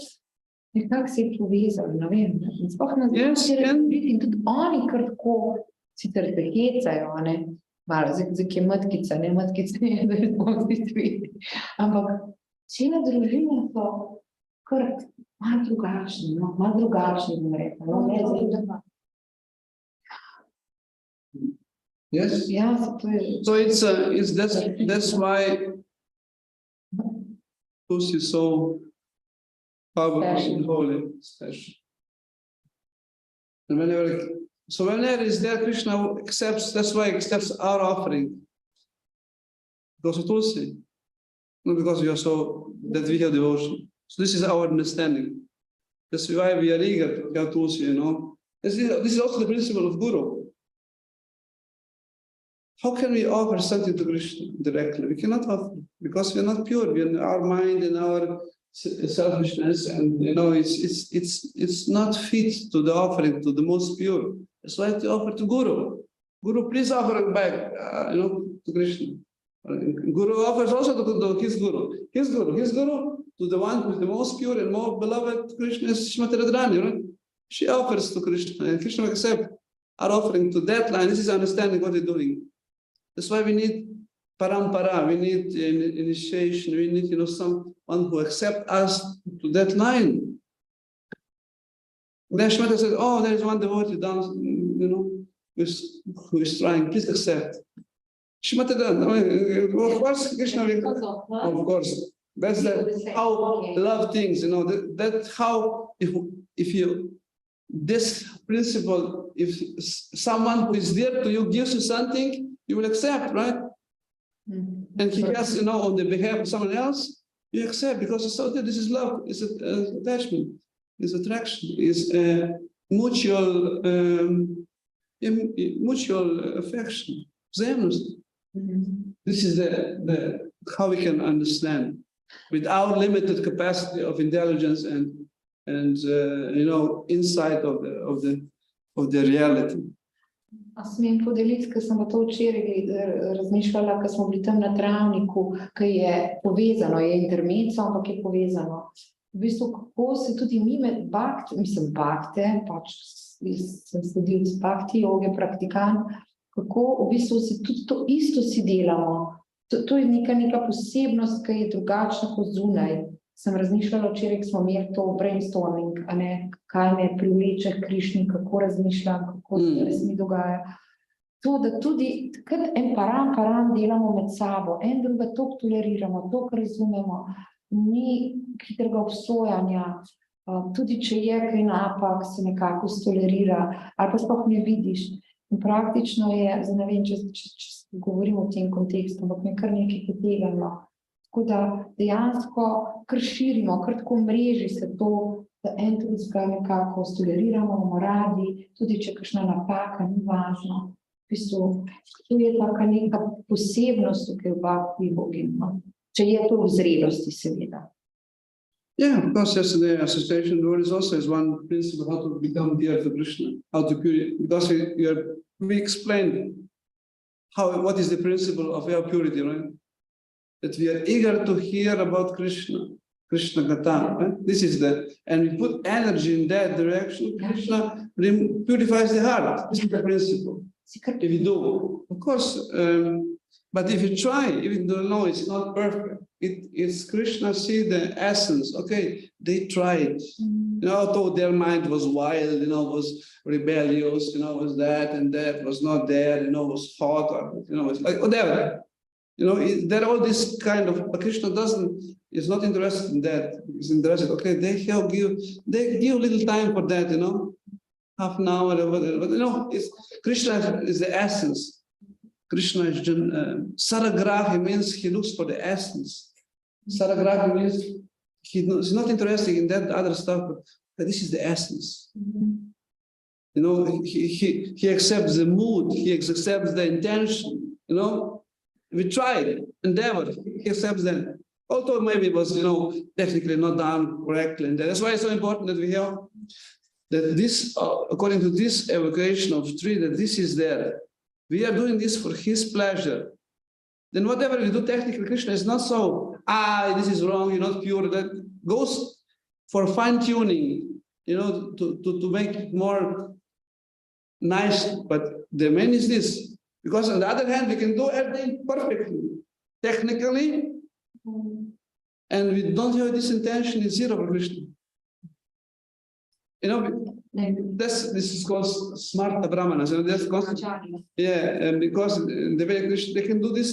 nekako se je povezali, ne vem. In sploh na in tudi oni kar tako sicer se hecajo, ne, malo, zdaj je matkica, ne, matkica je, da je smo vsi sveti. Ampak cela družina so kar malo drugačni, no, malo drugačni, bom rekla, no, ne zdaj. Yes. Ja, to je. So that's why Tulsi is so powerful and holy, special. And whenever is there, Krishna accepts. That's why he accepts our offering because of Tulsi, not because we are so that we have devotion. So this is our understanding. That's why we are eager to have Tulsi. You know, this is also the principle of Guru. How can we offer something to Krishna directly? We cannot offer because we are not pure. We are our mind and our selfishness, and you know, it's not fit to the offering to the most pure. That's why to offer to Guru. Guru, please offer back, you know, to Krishna. Guru offers also to his Guru. His Guru to the one who is the most pure and more beloved Krishna is Srimati Radharani, right? She offers to Krishna, and Krishna accepts our offering to that line. This is understanding what they're doing. That's why we need parampara, we need initiation, we need, you know, someone who accepts us to that line. Then Shmata says, oh, there is one devotee down, you know, who is trying, please accept. Shmata does, of course, Krishna will, of course. That's how love things, you know, that's how, if you, this principle, if someone who is dear to you gives you something, you will accept, right? Mm-hmm. And he has, you know, on the behalf of someone else, you accept because it's so dear. This is love, it's attachment, it's attraction, it's mutual affection, mm-hmm. This is the how we can understand with our limited capacity of intelligence and you know, insight of the reality. A smem podeliti, ker sem pa to včeraj razmišljala, ker smo bili tam na travniku, ki je povezano, je intermezzo, ampak je povezano. V bistvu, kako se tudi mi med Bhakte, pač sem sledil z Bhakti joge praktikant, kako v bistvu se tudi to isto si delamo. To je neka posebnost, ki je drugačna kot zunaj. Sem razmišljala včeraj, ko smo imeli to brainstorming, a ne, kaj me privleče k Krišni, kako razmišljam, kako se mi dogaja. To, da tudi takrat en param delamo med sabo, en druga toliko toleriramo, toliko razumemo, ni hitrega obsojanja, tudi če je kaj napak, se nekako stolerira, ali pa sploh ne vidiš. In praktično je, zdaj ne vem, če govorim o tem kontekstu, ampak me kar nekaj potegano. Tako da dejansko kar širimo, kar tako mreži se to, da en drugega nekako stoleriramo, bomo radi, tudi če kakšna napaka, ni važno. V bistvu, tu je taka neka posebnost tukaj v Bhakti jogi, če je to v zrelosti, seveda. Yeah, because yesterday association there is also one principle how to become dear to Krishna, how to purify, because we explained what is the principle of our purity, right? that we are eager to hear about Krishna Katha. Right? This is and we put energy in that direction, Krishna purifies the heart. This is the principle. If you do, of course, but if you try, even though no, it's not perfect, it's Krishna see the essence. Okay, they tried. Although their mind was wild, was rebellious, was that and that was not there, was hot, or it's like whatever. There are all this kind of, but Krishna is not interested in that. He's interested, okay, they give little time for that, half an hour or whatever. Krishna is the essence. Krishna is Saragrahi means he looks for the essence. Saragrahi means he's not interested in that other stuff, but this is the essence. He accepts the mood, he accepts the intention, We tried, endeavored, he accepts them. Although maybe it was, technically not done correctly. And that's why it's so important that we have that this, according to this evocation of tree, that this is there. We are doing this for his pleasure. Then whatever we do technically, Krishna is not so, this is wrong, you're not pure. That goes for fine-tuning, to make it more nice. But the main is this. Because on the other hand, we can do everything perfectly, technically, and we don't have this intention, it's zero for Krishna. This is called smarta brahmanas. And because the way Krishna, they can do this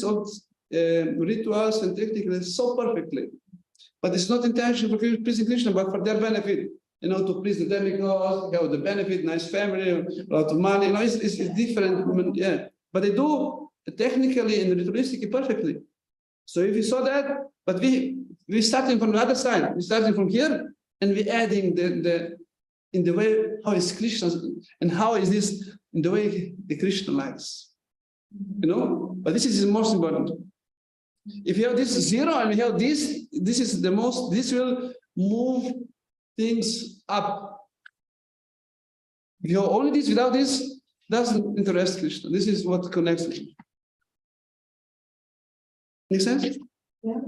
rituals and technically so perfectly, but it's not intention for pleasing Krishna, but for their benefit. To please the demigods, have the benefit, nice family, a lot of money. It's different. But they do technically and ritualistically perfectly. So if you saw that, but we starting from the other side. We starting from here, and we adding in the way how is Krishna and how is this in the way the Krishna likes. But this is the most important. If you have this zero and we have this is the most. This will move things up. If you have only this without this, doesn't interest Krishna. This is what connects with him. Make sense? Yeah.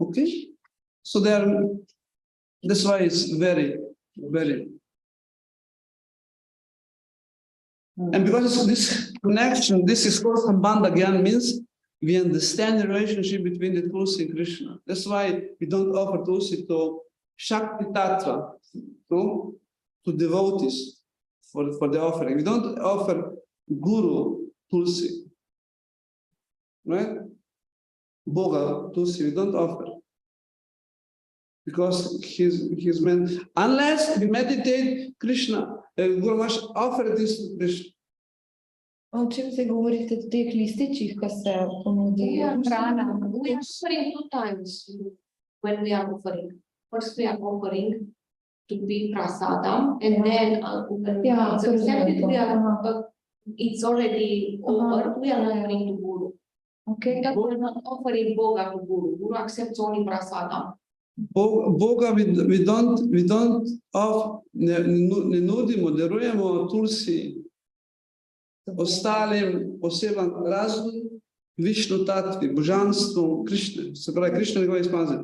Okay. So that's why it's very, very. And because this connection, this is called Sambandha Gyan, means we understand the relationship between the Tulsi and Krishna. That's why we don't offer Tulsi to Shakti Tatra, to devotees. For the offering. We don't offer Guru Tulsi. Right? Boga Tulsi, we don't offer. Because he's meant, unless we meditate Krishna, Guru Maharaj offer this Krishna. O čem se govorite o teh lističih, ko se ponudi hrana? We are offering 2 times when we are offering. First we are offering to be prasadam, and then it's accepted, it's already over, we are offering to Guru. Okay. We are not offering Boga to Guru. Guru accepts only prasadam. Boga we don't offer, ne nudimo, darujemo Tulsi ostalim osebam razni Vishnu Tattvi, božanstvu Krishna. Se pravi, Krishna njegove ekspanzije.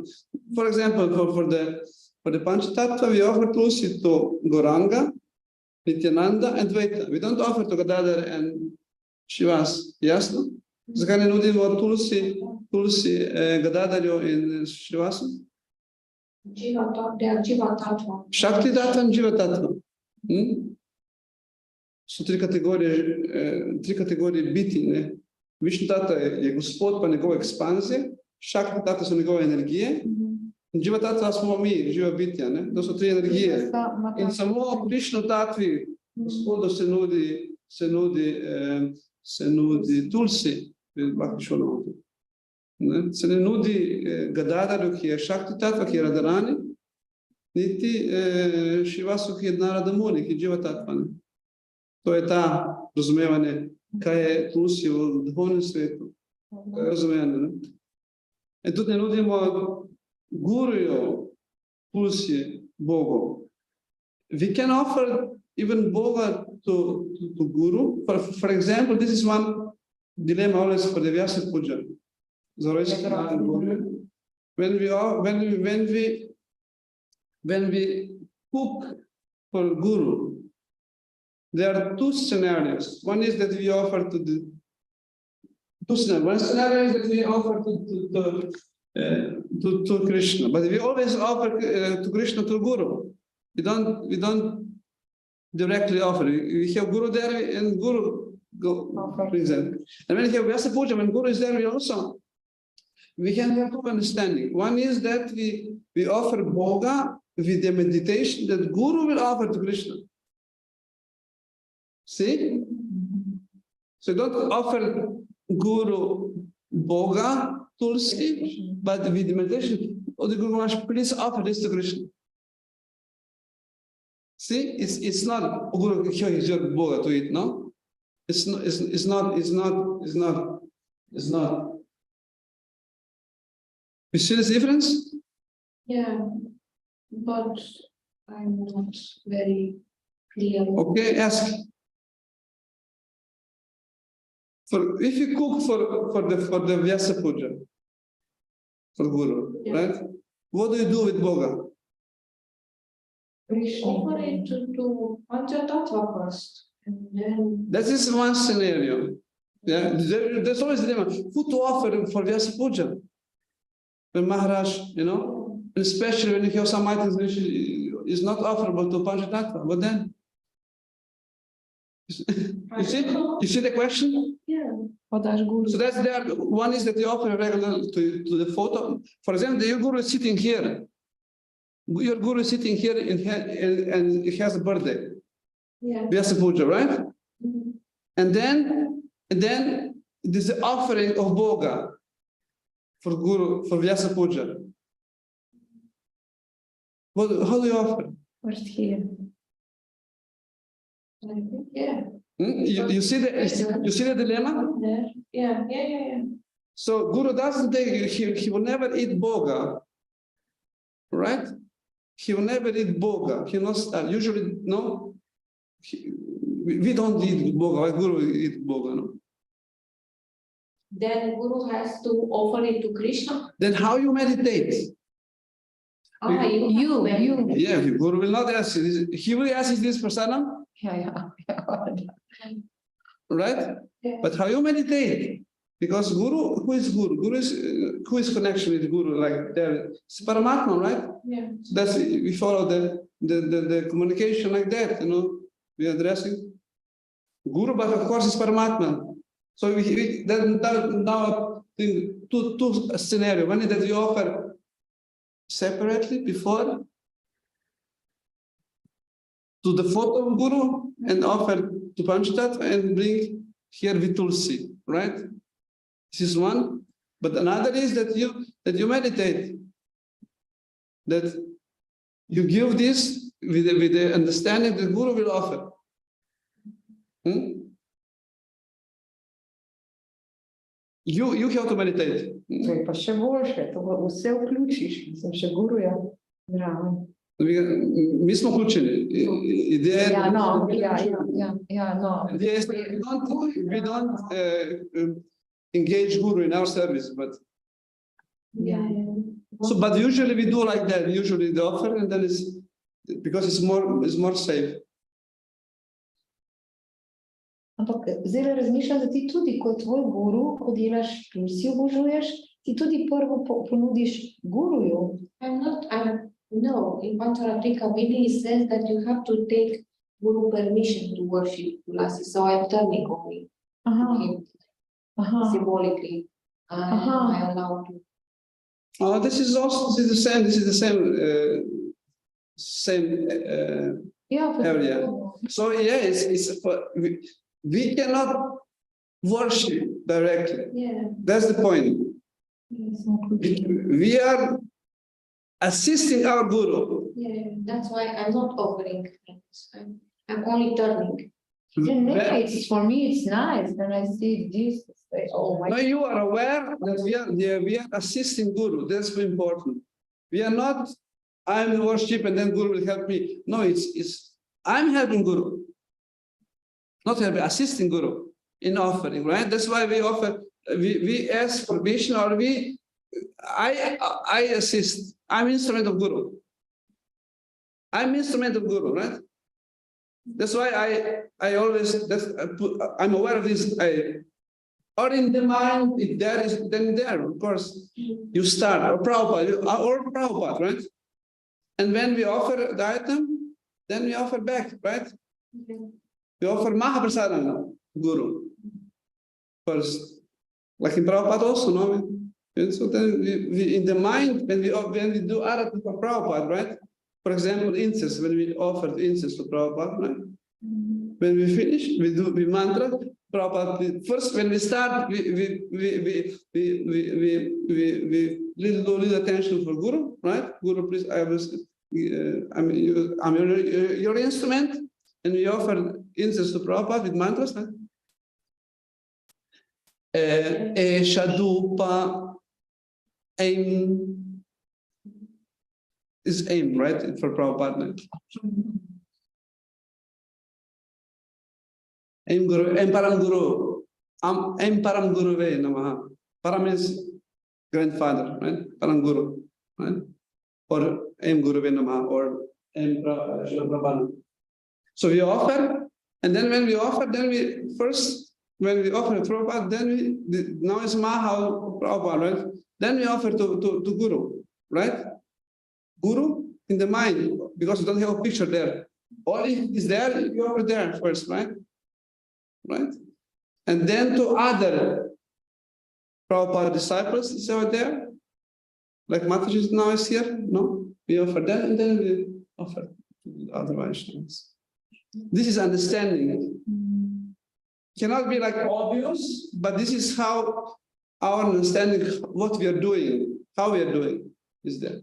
For example, for the Panchatattva, we offer Tulsi to Gauranga, Nityananda, and Dvaita. We don't offer to Gadadhar and Shivas. Jasno? Zakaj ne nudimo Tulsi Gadadharju in Shivasu? They are Jiva Tattva. Shakti Tattva and Jiva Tattva. So tri kategorije biti. Ne? Vishnu Tattva je Gospod pa njegove ekspanzije, Shakti Tattva so njegove energije, Jiva Tattva smo mi, živa bitja. Ne? To so 3 energije. In samo Vishnu Tattvi Gospodu se nudi Tulsi, Bhakti šolamo. Se ne nudi Gadadharju, ki je Shakti Tattva, ki je Radharani, niti Shivasu, ki je Naradamuni, ki je Jiva Tattva. Ne? To je ta razumevanje, kaj je Tulsi v duhovnem svetu. Razumevanje. Ne? In tudi ne nudimo Guruju Tulsi Bogu. We can offer even Boga to Guru. For example, this is one dilemma always for the Vyasa Puja. Zoroastrian Guru. When we cook for Guru, there are two scenarios. One is that we offer to the two scenarios. One scenario is that we offer to Krishna, but we always offer to Krishna to Guru. We don't directly offer. We have Guru there and Guru go present. And when we have Vyasa Puja, when Guru is there, we can have two understanding. One is that we offer Bhoga with the meditation that Guru will offer to Krishna. See? So don't offer Guru Bhoga, Tulsi, but with the meditation, oh, the Guru Maharaj, please offer this to Krishna. See, it's not Guru, here is your Bhoga to it, no? It's not. You see this difference? Yeah, but I'm not very clear. Okay, ask. If you cook for the Vyasa Puja, for Guru, Yeah. right? What do you do with Bhoga? Offer it to Panchatattva first, and then That is one scenario. Yeah, there's always a dilemma. Who to offer for Vyasa Puja? When Maharaj, especially when you have some items which is not offerable to Panchatattva, but then you see the question? yeah. So that's there. One is that you offer regular to the photo. For example, your Guru is sitting here. Your Guru is sitting here and he has a birthday. Yeah. Vyasa Puja, right? Mhm. And then there's the offering of Bhoga for Guru, for Vyasa Puja. How do you offer? First here. I think, yeah. You see the dilemma? Yeah. So Guru doesn't take, he will never eat Bhoga, right? He will never eat Bhoga. He will not, usually, no. We don't eat Bhoga. Why Guru eat Bhoga? No? Then Guru has to offer it to Krishna. Then how you meditate? You. Yeah, Guru will not ask. He will ask, is this prasadam? Yeah. Right? Yeah. But how you meditate? Because Guru, who is Guru? Who is connection with Guru? Like there, it's Paramatma, right? Yeah. So that's we follow the communication like that. We are addressing Guru, but of course it's Paramatma. So we now two scenario. One is that we offer separately before to the photo of Guru and offer to Panchatattva and bring here with Tulsi, right? This is one. But another is that you meditate, that you give this with the understanding that Guru will offer. You have to meditate. To je pa še boljše, to vse vključiš, mislim, še Guruja zraven. Mi smo vključeni. Ja, no. Ideja is we don't engage Guru in our service, but Yeah. but usually we do like that. Usually the offer, and then it's because it's more safe. Ampak zdaj razmišljam, da ti tudi kot tvoj guru, ko delaš Tulsi obožuješ, ti tudi prvo ponudiš Guruju. No, in Pancharatrika Vini says that you have to take Guru permission to worship Tulasi. So I'm turning only him symbolically. I'm allowed to. Oh, this is the same area. So it's we cannot worship directly. Yeah. That's the point. We are assisting our Guru. Yeah, that's why I'm not offering things. I'm only turning. For me, it's nice when I see this. Oh my! No, you are aware that we are assisting Guru. That's important. We are not. I'm worship and then Guru will help me. No, it's I'm helping Guru. Not helping, assisting Guru in offering, right? That's why we offer we ask permission, or I assist. I'm instrument of Guru. I'm instrument of Guru, right? That's why I always, I'm aware of this. Or in the mind, if there is, then there, of course, you start, or Prabhupada, right? And when we offer the item, then we offer back, right? We offer Mahaprasadam, Guru, first. Like in Prabhupada also, no? And so then we in the mind, when we do arati for Prabhupada, right? For example, incense, when we offer incense to Prabhupada, right? When we finish, we mantra. Prabhupada, first, when we start, we little attention for Guru, right? Guru, please, I'm your instrument, and we offer incense to Prabhupada with mantras, right? Shadupa, aim is aim, right? For Prabhupada. Aim Guru, Aim Param Guru, Aim Param Guruve Namaha. Param is grandfather, right? Param Guru, right? Or Aim Guruve Namaha, or Aim Prabhupada. So we offer, and then when we offer, then we first, when we offer Prabhupada, then now it's Maha Prabhupada, right? Then we offer to Guru, right? Guru in the mind, because you don't have a picture there. All is there, you offer there first, right? Right? And then to other Prabhupada disciples is over there, like Mataji now is here, no? We offer them, and then we offer to other Vaishnavas. This is understanding. Cannot be like obvious, but this is how our understanding what we are doing, how we are doing is that.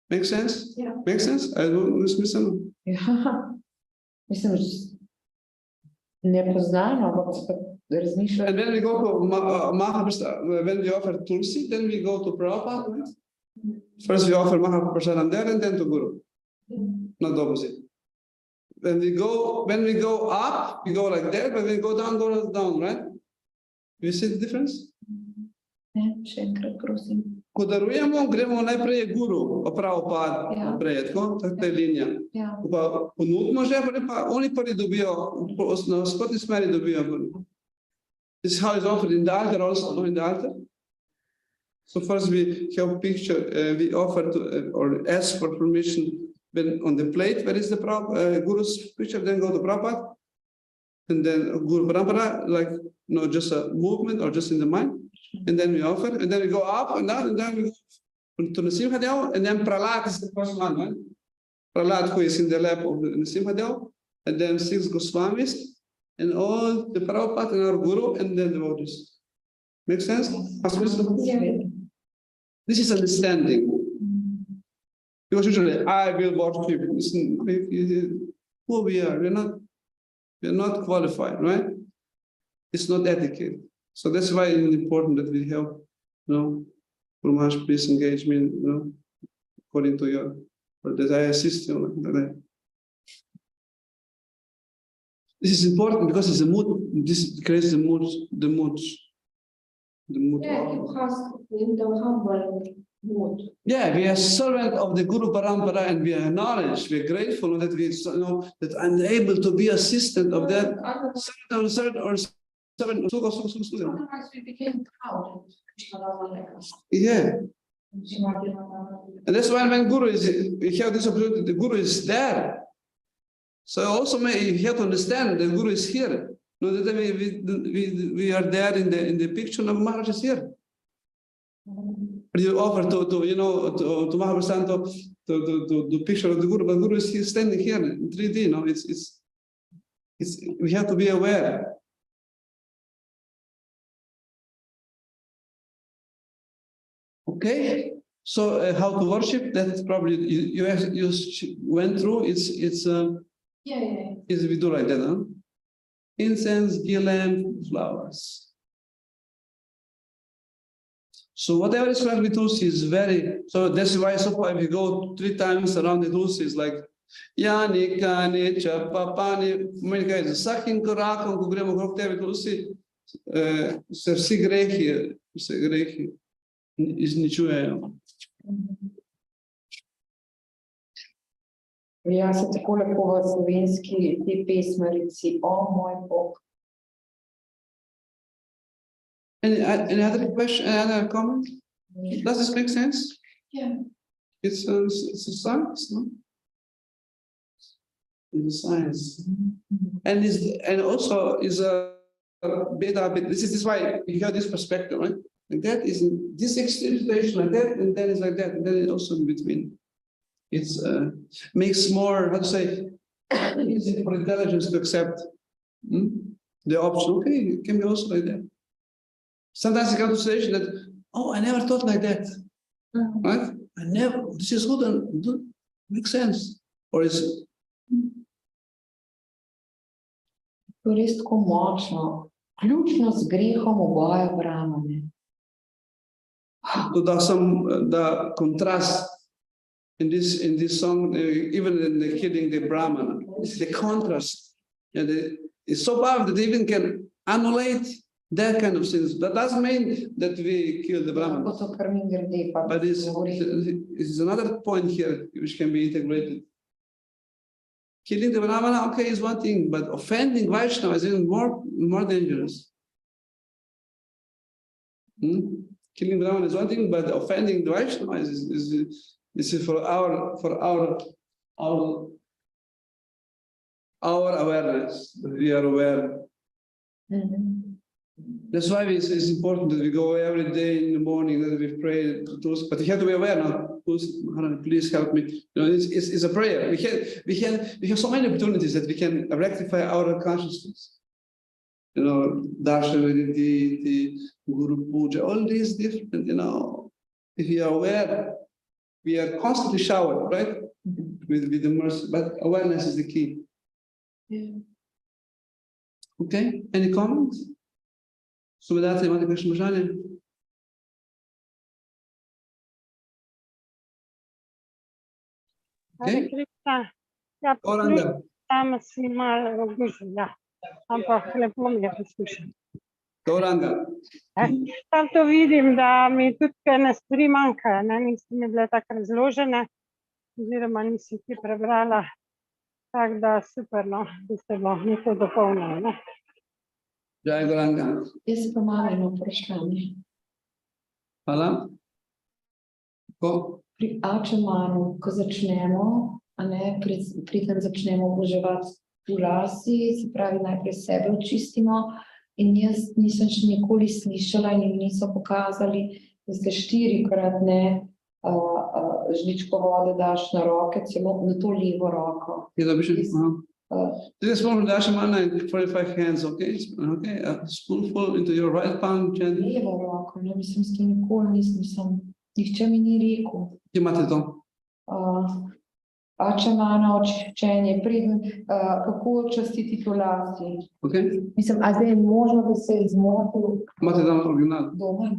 Make sense? Yeah. Make sense? I don't listen. Ja, mislim, nepoznano, ampak razmišljam. And when we go to Mahaprasad, when we offer Tulsi, then we go to Prabhupada. Right? First we offer Mahaprasad there, and then to Guru. Not the opposite. When we go up, we go like that. When we go down, right? You see the difference? Še enkrat, prosim. Ko darujemo, gremo najprej Guru, pa Prabhupada naprej, tako, ta je linija. Ko pa ponudimo že, pa oni prvi dobijo, na sprotni smeri dobijo. This is how it's offered in the altar also, no, in the altar. So first we have picture, we offer to, or ask for permission when on the plate, where is the Guru's picture, then go to Prabhupada, and then Guru Parampara, like, no, just a movement or just in the mind. And then we offer, and then we go up and down, and then we go to Nrsimhadev, and then Prahlad is the first one, right? Prahlad, who is in the lap of Nrsimhadev, and then 6 Goswamis, and all the Prabhupada and our Guru, and then the devotees. Make sense? This is understanding. Because usually, I will worship. Who we are, we're not qualified, right? It's not etiquette. So that's why it's important that we have, Guru Maharaj, please engage me, according to your, or that I assist you. This is important because it's a mood. This creates the mood. Yeah, it has in the humble mood. Yeah, we are servant of the Guru Parampara, and we acknowledge, we are grateful that we that I'm able to be assistant of that servant. Otherwise, we became proud. Yeah. And that's why when Guru is, we have this opportunity, the Guru is there. So also you have to understand the Guru is here. No, that we are there in the picture of Maharaj is here. You offer to Mahaprasad to picture of the Guru, but Guru is here, standing here in 3D. No, it's we have to be aware. Okay, so how to worship? That's probably you went through. It's we do like that, huh? Incense, ghee lamp, flowers. So whatever is connected with Tulsi is very. So that's why so far if you go 3 times around the Tulsi, it's like Yani Kani Chapapani. Many guys sakin karakam kugremo kokte Tulsi. se vsi grehi izničujejo. Jaz se tako lepo v slovenski te pesmarici, o moj Bog. Any other question, any other comment? Does this make sense? Yeah. It's a science, no? It's a science. And also is a beta bit. This is why you have this perspective, right? And that is this extreme situation like that, and then it's like that, and then it's also in between. It's makes more, how to say, easy for intelligence to accept the option. Okay, it can be also like that. Sometimes you come to a situation that, oh, I never thought like that. Right? I never, this is good and makes sense. Or is it? To je res tako močno, ključno z grehom oboje bramane. So the contrast in this song, even in the killing the Brahmana, it's the contrast. And it's so powerful that even can annulate that kind of things. That doesn't mean that we kill the Brahmana. But it's another point here which can be integrated. Killing the Brahmana, okay, is one thing, but offending Vaishnava is even more dangerous. Killing Brahmana is one thing, but offending the Vaishnava is for our awareness, that we are aware. That's why it's important that we go every day in the morning, that we pray to those, but you have to be aware now. Please help me. You know, it's a prayer. We have so many opportunities that we can rectify our consciousness. You know, Darshan, the Guru Puja, all these different, you know, if you are aware, we are constantly showered, right? With the mercy, but awareness is the key. Yeah. Okay, any comments? Sumedate, imate kakšno vprašanje? Hare Krishna. Ja, Oranda. tam si malo ogužila, ampak lepo mi je poslušati. Oranda. Tam to vidim, da mi tudi ene stvari manjkajo, ne, nisem mi bile tako razložene, oziroma nisem ti prebrala, tako da super, no, da se bo nekaj dopolnilo, ne. Jai Goranga. Jaz pa imam eno vprašanje. Hvala. Ko? Pri Ačemanu, ko začnemo, preden začnemo oboževati v rasi, se pravi, najprej sebe očistimo, in jaz nisem še nikoli slišala in jim niso pokazali, da se 4-krat žličko vode daš na roke, celo na to levo roko. Je da bi še? This is one of the Ashamana in 45 hands, okay? Okay, a spoonful into your right palm, gently. Levo roko, ne, mislim, s tem nikoli nisem, nihče mi ni rekel. Kje imate to? Ačemana, očiščenje, preden, kako častiti to lasi. Okay. Mislim, a zdaj je možno, da se je zmotil Imate tam original? doma?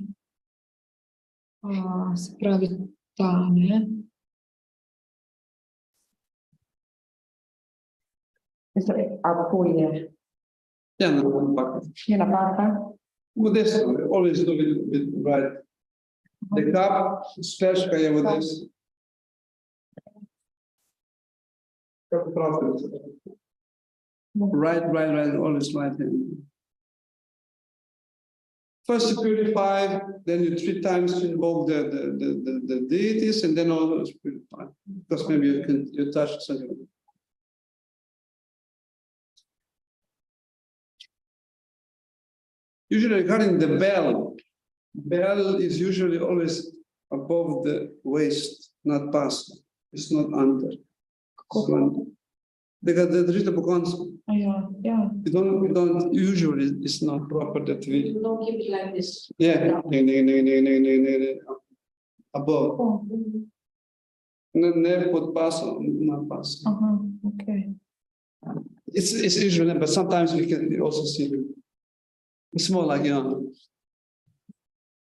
Se pravi, ta, ne? A kako je? Ja, na napaka. Je napaka? V desno, always do with right. The cup, splashka je v desno. Right, always right hand. First you purify, then you 3 times invoke the deities, and then always purify. Because maybe you touch something. Usually regarding the bell is usually always above the waist, not past. It's not under. It's under. Because the držite po koncu. Ja. We don't usually, it's not proper that we. You don't keep it like this. Yeah. Above. Ne pod pasom, not pasom. Okay. It's usually, but sometimes we can also see. It's more like, you know,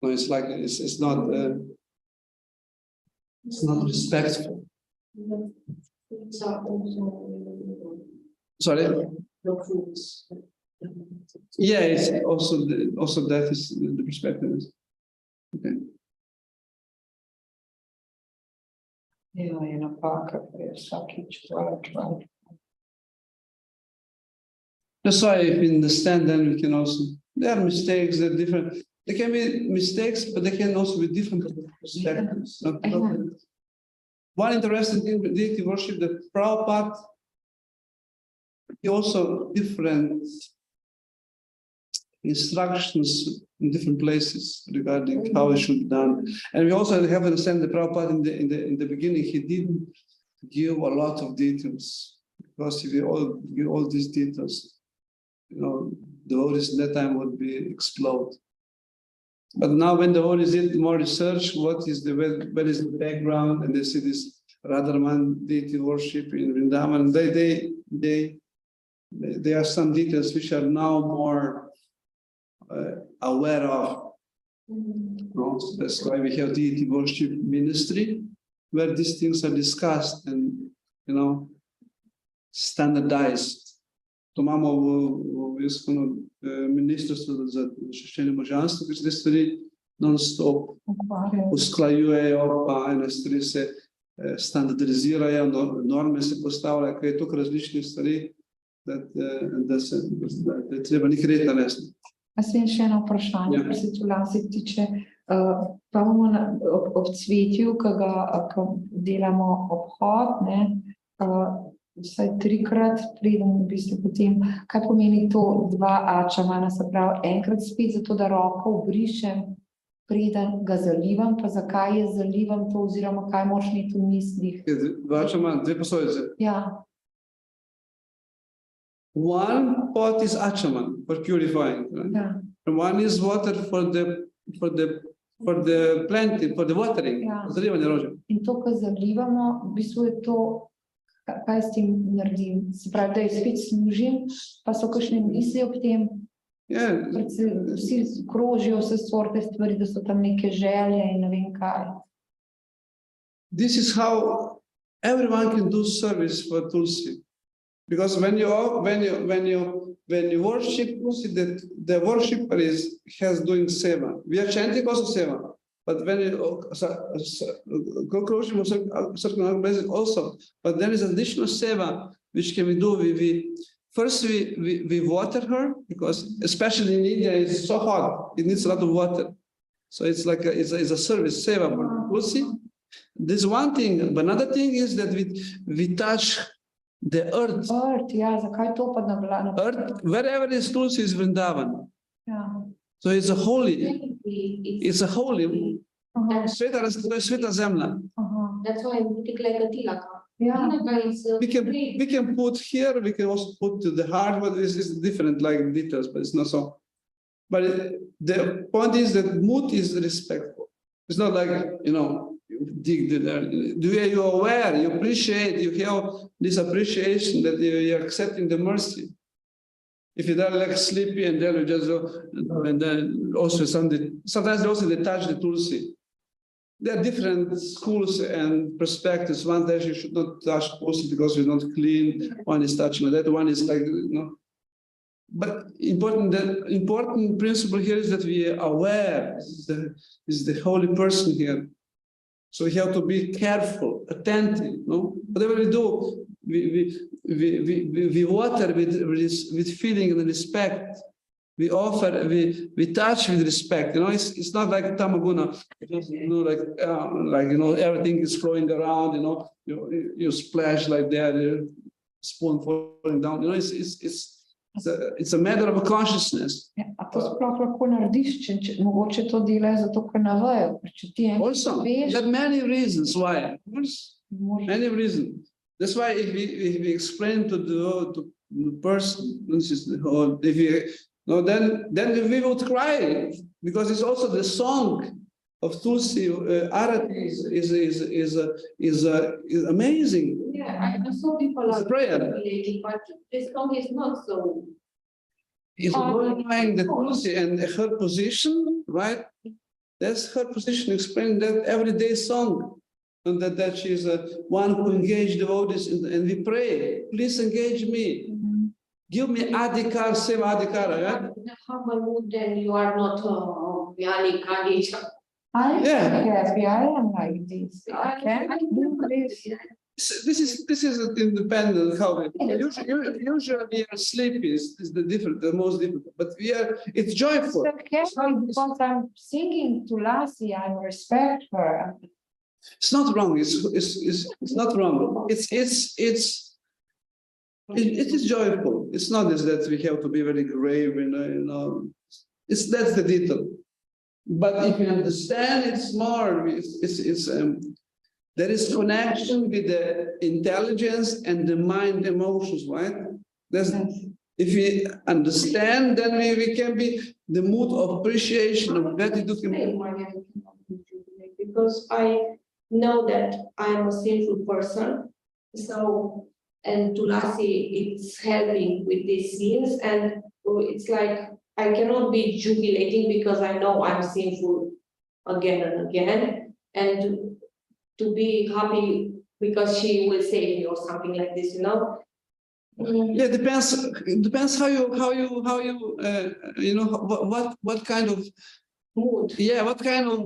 no, it's like it's not respectful. Sorry? No fruits. Yeah, it's also that is the perspective. Okay. Ja, je napaka, pa je vsakič hvala. That's why if we understand, then we can also, there are mistakes, they're different. There can be mistakes, but they can also be different perspectives. One interesting thing with deity worship, that Prabhupada, he also different instructions in different places regarding how it should be done. And we also have to understand that Prabhupada in the beginning, he didn't give a lot of details, because if we all give all these details, you know, the devotees in that time would be explode. But now when the devotees did more research, what is what is the background, and they see this Radharman deity worship in Vrindavan, there are some details which are now more aware of. So that's why we have deity worship ministry, where these things are discussed and, you know, standardized. To imamo v ministrstvu za čiščenje božanstva, ki se te stvari non-stop usklajujejo, pa ene stvari se standardizirajo, norme se postavljajo, ker je toliko različnih stvari, da je treba nekaj red narediti. Jaz imam še eno vprašanje, kar se tulasi tiče. Pa bomo ob cvetju, ki delamo obhod, vsaj 3-krat pridem v bistvu potem, kaj pomeni to 2 ačamana, se pravi enkrat spet zato, da roko obrišem, preden ga zalivam, pa zakaj je zalivam to, oziroma kaj moraš imeti v mislih? 2 ačamana, 2 posodice. Ja. One pot is achaman for purifying, right? Yeah. And one is water for the planting, for the watering. Yeah. In to, ko zalivamo, v bistvu je to, kaj s tem naredim? Se pravi, da je spet služim, pa so kakšne misli ob tem? Yeah. Vsi krožijo vse sorte stvari, da so tam neke želje in ne vem kaj. This is how everyone can do service for Tulsi. Because when you worship Tulsi, the worshipper has doing seva. We are chanting also seva. But when you also, but there is additional seva which can we do. First we water her, because especially in India it's so hot, it needs a lot of water. So it's like it's a service seva for Tulsi. This is one thing, but another thing is that we touch the earth. Ja, zakaj to pa navlada? Earth, wherever is Tulsi is Vrindavan. Ja. So it's a holy. It's a holy. Sveta zemlja. That's why we take like a tilaka. Yeah. We can put here. We can also put to the heart, but it's different, like details, but it's not so. But the point is that mood is respectful. It's not like, you know, you dig there. You are aware, you appreciate, you have this appreciation that you're accepting the mercy. If you're like sleepy and then you just go, and then also sometimes they also touch the Tulsi. There are different schools and perspectives. One that you should not touch Tulsi because you're not clean. One is touching that. One is like, you know. But the important principle here is that we are aware. Is the holy person here. So we have to be careful, attentive. No, whatever we do, we water with feeling and respect. We offer, we touch with respect. You know, it's not like tamaguna. You know, like you know, everything is flowing around. You know, you splash like that, spoon falling down. You know, it's a matter of consciousness. Ja, a to sploh lahko narediš, če mogoče to delajo zato, ker navajo. Also, there are many reasons why. Many reasons. That's why if we explain to the person, if we no, then we would cry, because it's also the song of Tulsi Arati is amazing. Yeah, I saw people are relating, but this song is not so. It's glorifying the Tulsi and her position, right? That's her position, explaining that everyday song, and that she's one who engaged devotees, and we pray, please engage me. give me adhikar, seva adhikar, right? Humble mood, then you are not Jnani Kali. I am Yeah. happy, I am like this. I can do this. This is independent. How usually our sleep is the most difficult, but it's joyful. It's okay because I'm singing to Lassie, I respect her. It's not wrong. It's not wrong. It is joyful. It's not just that we have to be very grave, that's the detail. But if you understand, it's more. There is connection with the intelligence and the mind emotions, right? If we understand, then we can be the mood of appreciation, of gratitude. Because I know that I am a sinful person, so and to Lassie it's helping with these sins, and it's like I cannot be jubilating because I know I'm sinful again and again, and to be happy because she will save me or something like this, Yeah, it depends how you what kind of mood. Yeah, what kind of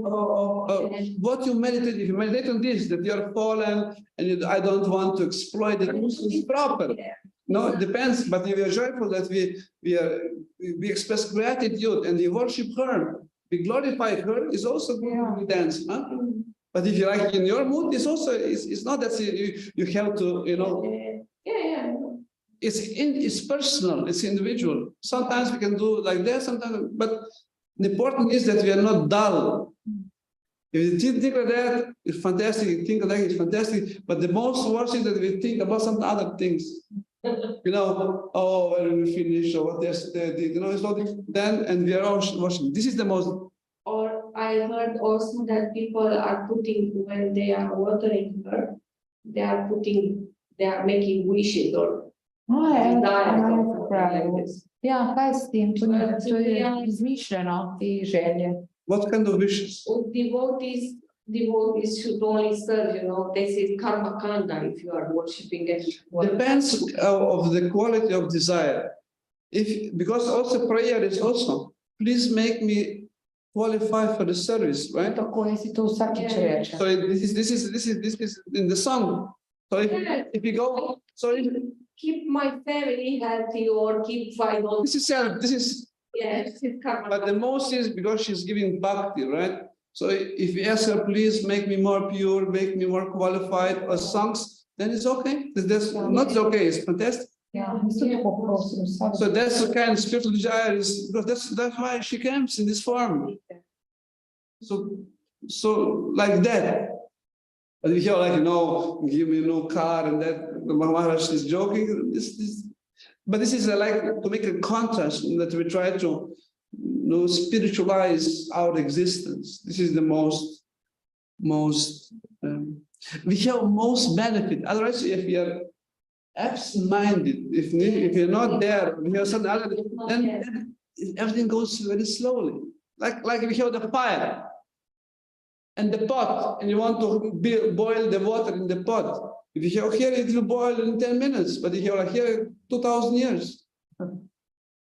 what you meditate? If you meditate on this, that you're fallen and I don't want to exploit it, it's proper. No, it depends. But if you're joyful that we express gratitude and we worship her, we glorify her, is also good to dance, huh? But if you like in your mood, it's also it's not that you have to It's personal, it's individual. Sometimes we can do like that, sometimes, but the important is that we are not dull. If you think like that, it's fantastic. You think like that, it's fantastic. But the most worst is that we think about some other things. Oh, when we finish, or what yesterday did, it's not then, and we are all watching. This is the most. Or I heard also that people are putting, when they are watering her, they are making wishes or Ja, kaj s tem? To je izmišljeno, te želje. What kind of wishes? Devotees should only serve, this is karma kanda if you are worshipping it. Depends of the quality of desire. Because also prayer is also, please make me qualify for the service, right? Tako je si to vsakič reče. So this is in the song. So if you go, keep my family healthy or keep final. This is karma. But the most is because she's giving bhakti, right? So if you ask her, please make me more pure, make me more qualified, or songs, then it's okay. That's not okay, it's fantastic. So that's the kind of spiritual desire is because that's why she comes in this form. So like that. But if you're like, give me a new car and that the Maharaj is joking, but this is like to make a contrast that we try to spiritualize our existence. This is the most we have most benefit. Otherwise, if we are absent-minded, if you're not there, we have some other, then everything goes very slowly. Like we have the fire and the pot, and you want to boil the water in the pot. If you have here, it will boil in 10 minutes, but if you have here 2,000 years.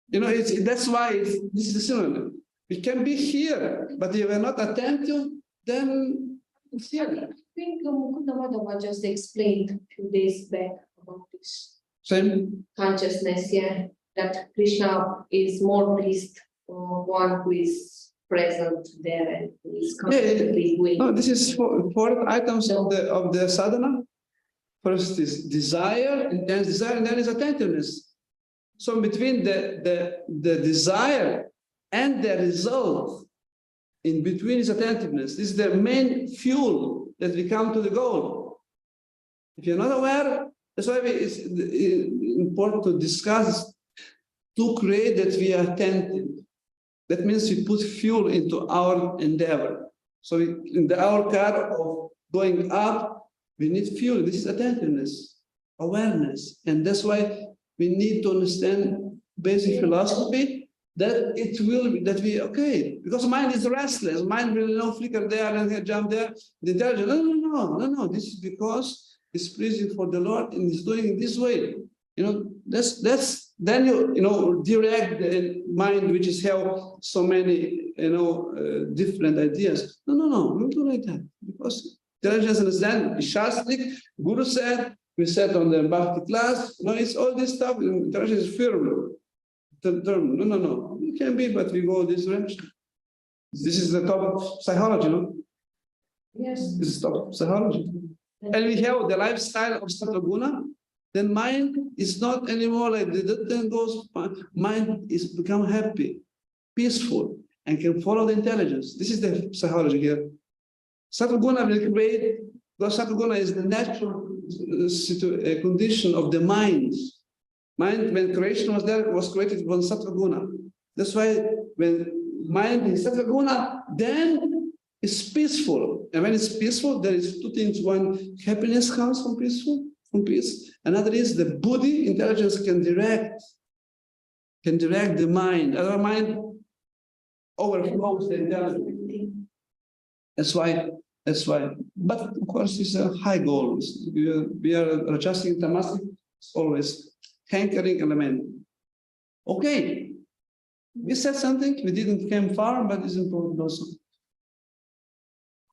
That's why this is similar. We can be here, but if we're not attentive, then it's here. I think Mukunda just explained a few days back about this. Same consciousness, that Krishna is more pleased one who is present there and who is constantly doing. No, this is four items of the sadhana. First is desire, intense desire, and then is attentiveness. So between the desire and the result, in between is attentiveness. This is the main fuel that we come to the goal. If you're not aware, that's why it's important to discuss, to create that we are attentive. That means we put fuel into our endeavor. So in our car of going up, we need fuel. This is attentiveness, awareness. And that's why we need to understand basic philosophy that it will be, that we, okay, because mind is restless, mind will flicker there and here, jump there. The intelligence, no, this is because it's pleasing for the Lord and it's doing it this way. That's then you direct the mind, which is have so many different ideas. No, don't do like that, because intelligence understand Shastrik, Guru said, we said on the Bhakti class, it's all this stuff. Intelligence is firm. No. It can be, but we go this direction. This is the top of psychology, no? Yes. This is top of psychology. And we have the lifestyle of Sattva-guna, then mind is not anymore like then goes, mind is become happy, peaceful, and can follow the intelligence. This is the psychology here. Sattva-guna will create, because Sattva-guna is the natural condition of the mind. Mind, when creation was there, was created from Sattva-guna. That's why when mind is Sattva-guna, then it's peaceful. And when it's peaceful, there is two things. One, happiness comes from peace. Another is the buddhi, intelligence can direct the mind. Our mind overflows the intelligence. That's why. But of course, it's a high goal. We are adjusting tamastic, always hankering element. Okay, we said something. We didn't come far, but it's important also.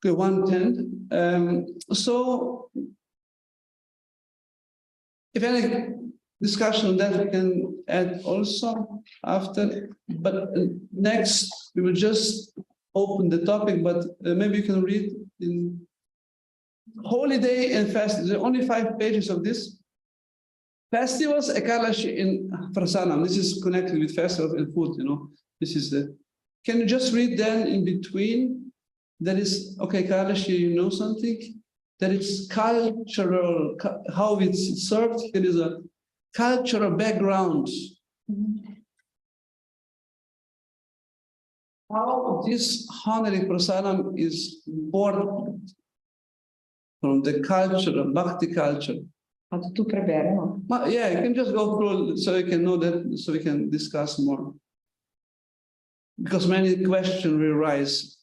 Okay, 110. So, if any discussion on that, we can add also after. But next, we will just open the topic, but maybe you can read in holiday and fast. There are only 5 pages of this. Festivals, Ekadashi in Prasanam. This is connected with festivals and food, This is the. Can you just read then in between? There is, okay, Ekadashi, something? There is cultural, how it's served. There is a cultural background. How this honoring prasadam is born from the culture, Bhakti culture. Tu preberemo. Yeah, you can just go through so you can know that, so we can discuss more. Because many questions will rise.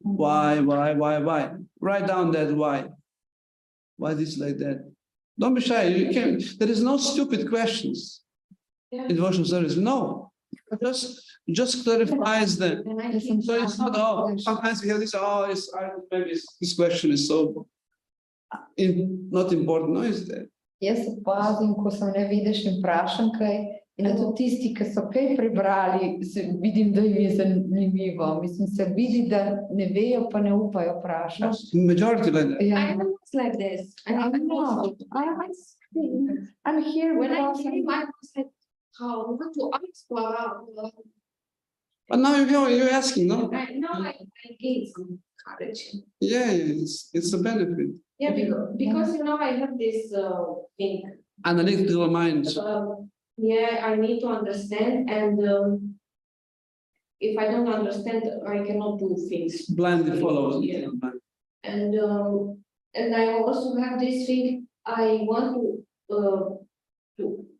Why? Write down that why. Why this like that? Don't be shy. You can. There is no stupid questions in devotional service. No, just clarifies the. So it's not. Sometimes we have this. Maybe this question is so not important. No, is that? Jaz se pazim, ko se ne vidiš in vprašam kaj, in na to tisti, ki so kaj prebrali, vidim, da jim je zanimivo. Mislim, se vidi, da ne vejo, pa ne upajo vprašati. Majority like that. I was like this. I'm here When I because came, I was like, how not to ask for. But now you're asking, no? Now I gain some courage. Yeah, it's a benefit. Yeah, because I have this thing. Analytical mind. I need to understand, and if I don't understand, I cannot do things. Blindly follows. Yeah. And I also have this thing. I want to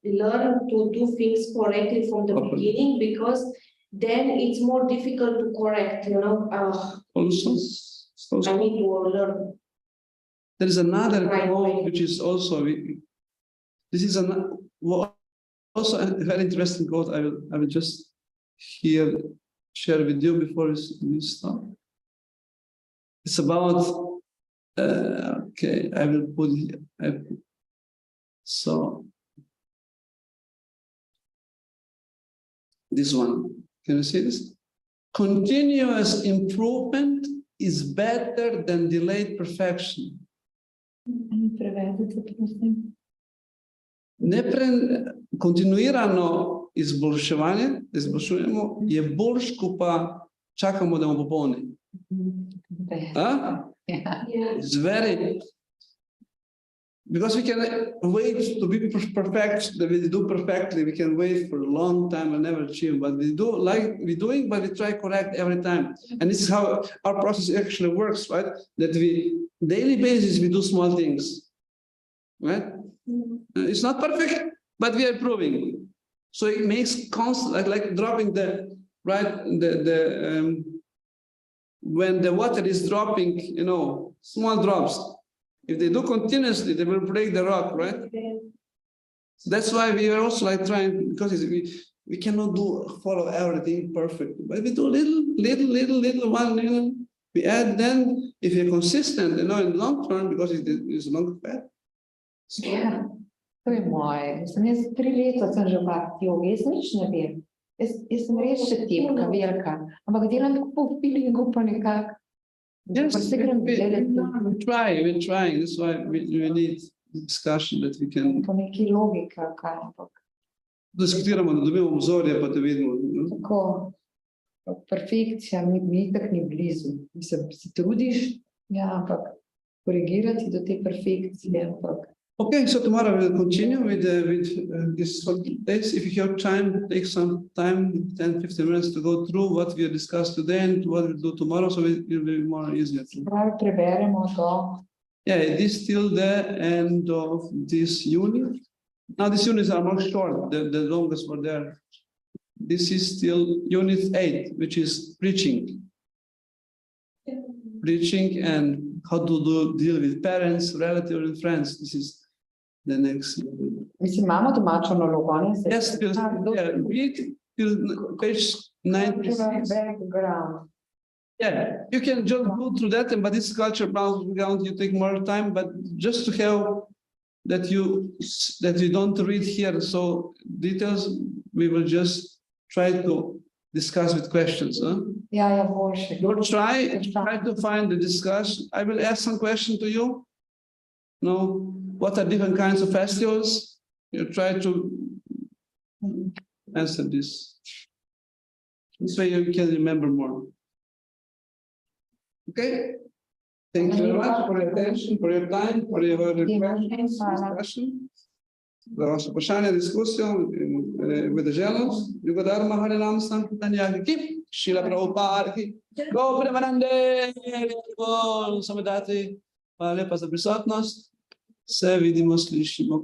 learn to do things correctly from the beginning, because then it's more difficult to correct. Also, I need to learn. there is another quote which is also this is also a very interesting quote. I will just share with you before we start. It's about okay. I will put here. So this one, can you see this? Continuous improvement is better than delayed perfection. Kontinuirano izboljšujemo je boljš, ko pa čakamo, da bomo popolni. It's very, because we can wait to be perfect, that we do perfectly, we can wait for a long time and never achieve, but we do like we're doing, but we try correct every time. And this is how our process actually works, right? That we, daily basis, we do small things, right? It's not perfect, but we are improving. So it makes constant, like dropping the, right, when the water is dropping, small drops. If they do continuously, they will break the rock, right? That's why we are also like trying, because we cannot follow everything perfect, but we do little one, we add. Then if you're consistent, in the long term, because it's long path. So, Ja, to je moje. Mislim, jaz 3 leta sem že v Bhakti jogi, jaz nič ne vem. Jaz sem res še tipka, velika, ampak delam tako po feelingu pa nekako. yes, Pa se grem gledati we're trying. That's why we need discussion that we can po neki logiki, ali kaj, ampak diskutiramo, da dobimo obzorje, pa da vidimo. tako. Perfekcija mi itak ni blizu. Mislim, se trudiš, ja, ampak korigirati do te perfekcije, ampak Okay, so tomorrow we'll continue with this days. If you have time, take some time, 10-15 minutes to go through what we discussed today and what we'll do tomorrow, so it will be more easier. pravi preberemo to. Yeah, this is till the end of this unit. Now these units are more short, the longest were there. This is still unit 8, which is preaching. Preaching and how to deal with parents, relatives, and friends. This is the next. Mislim, imamo domačo nalogo, ne? Yes, read till page 96. Background. Yeah, you can just go through that, but this culture background you take more time. But just to have that you don't read here so details, we will just try to discuss with questions. Ja, boljše. You try to find the discussion. I will ask some question to you. What are different kinds of festivals? You try to answer this. This way you can remember more. Okay? Thank you very much for your attention, for your time, for your questions, discussion. Za vaše vprašanje, diskusijo, vedeželjnost, Jugodarma Harinam Sankirtanja ki, Šila Prabhupada ki, Go Premanande, Go Samedati, hvala lepa za prisotnost. Se vidimo, slišimo.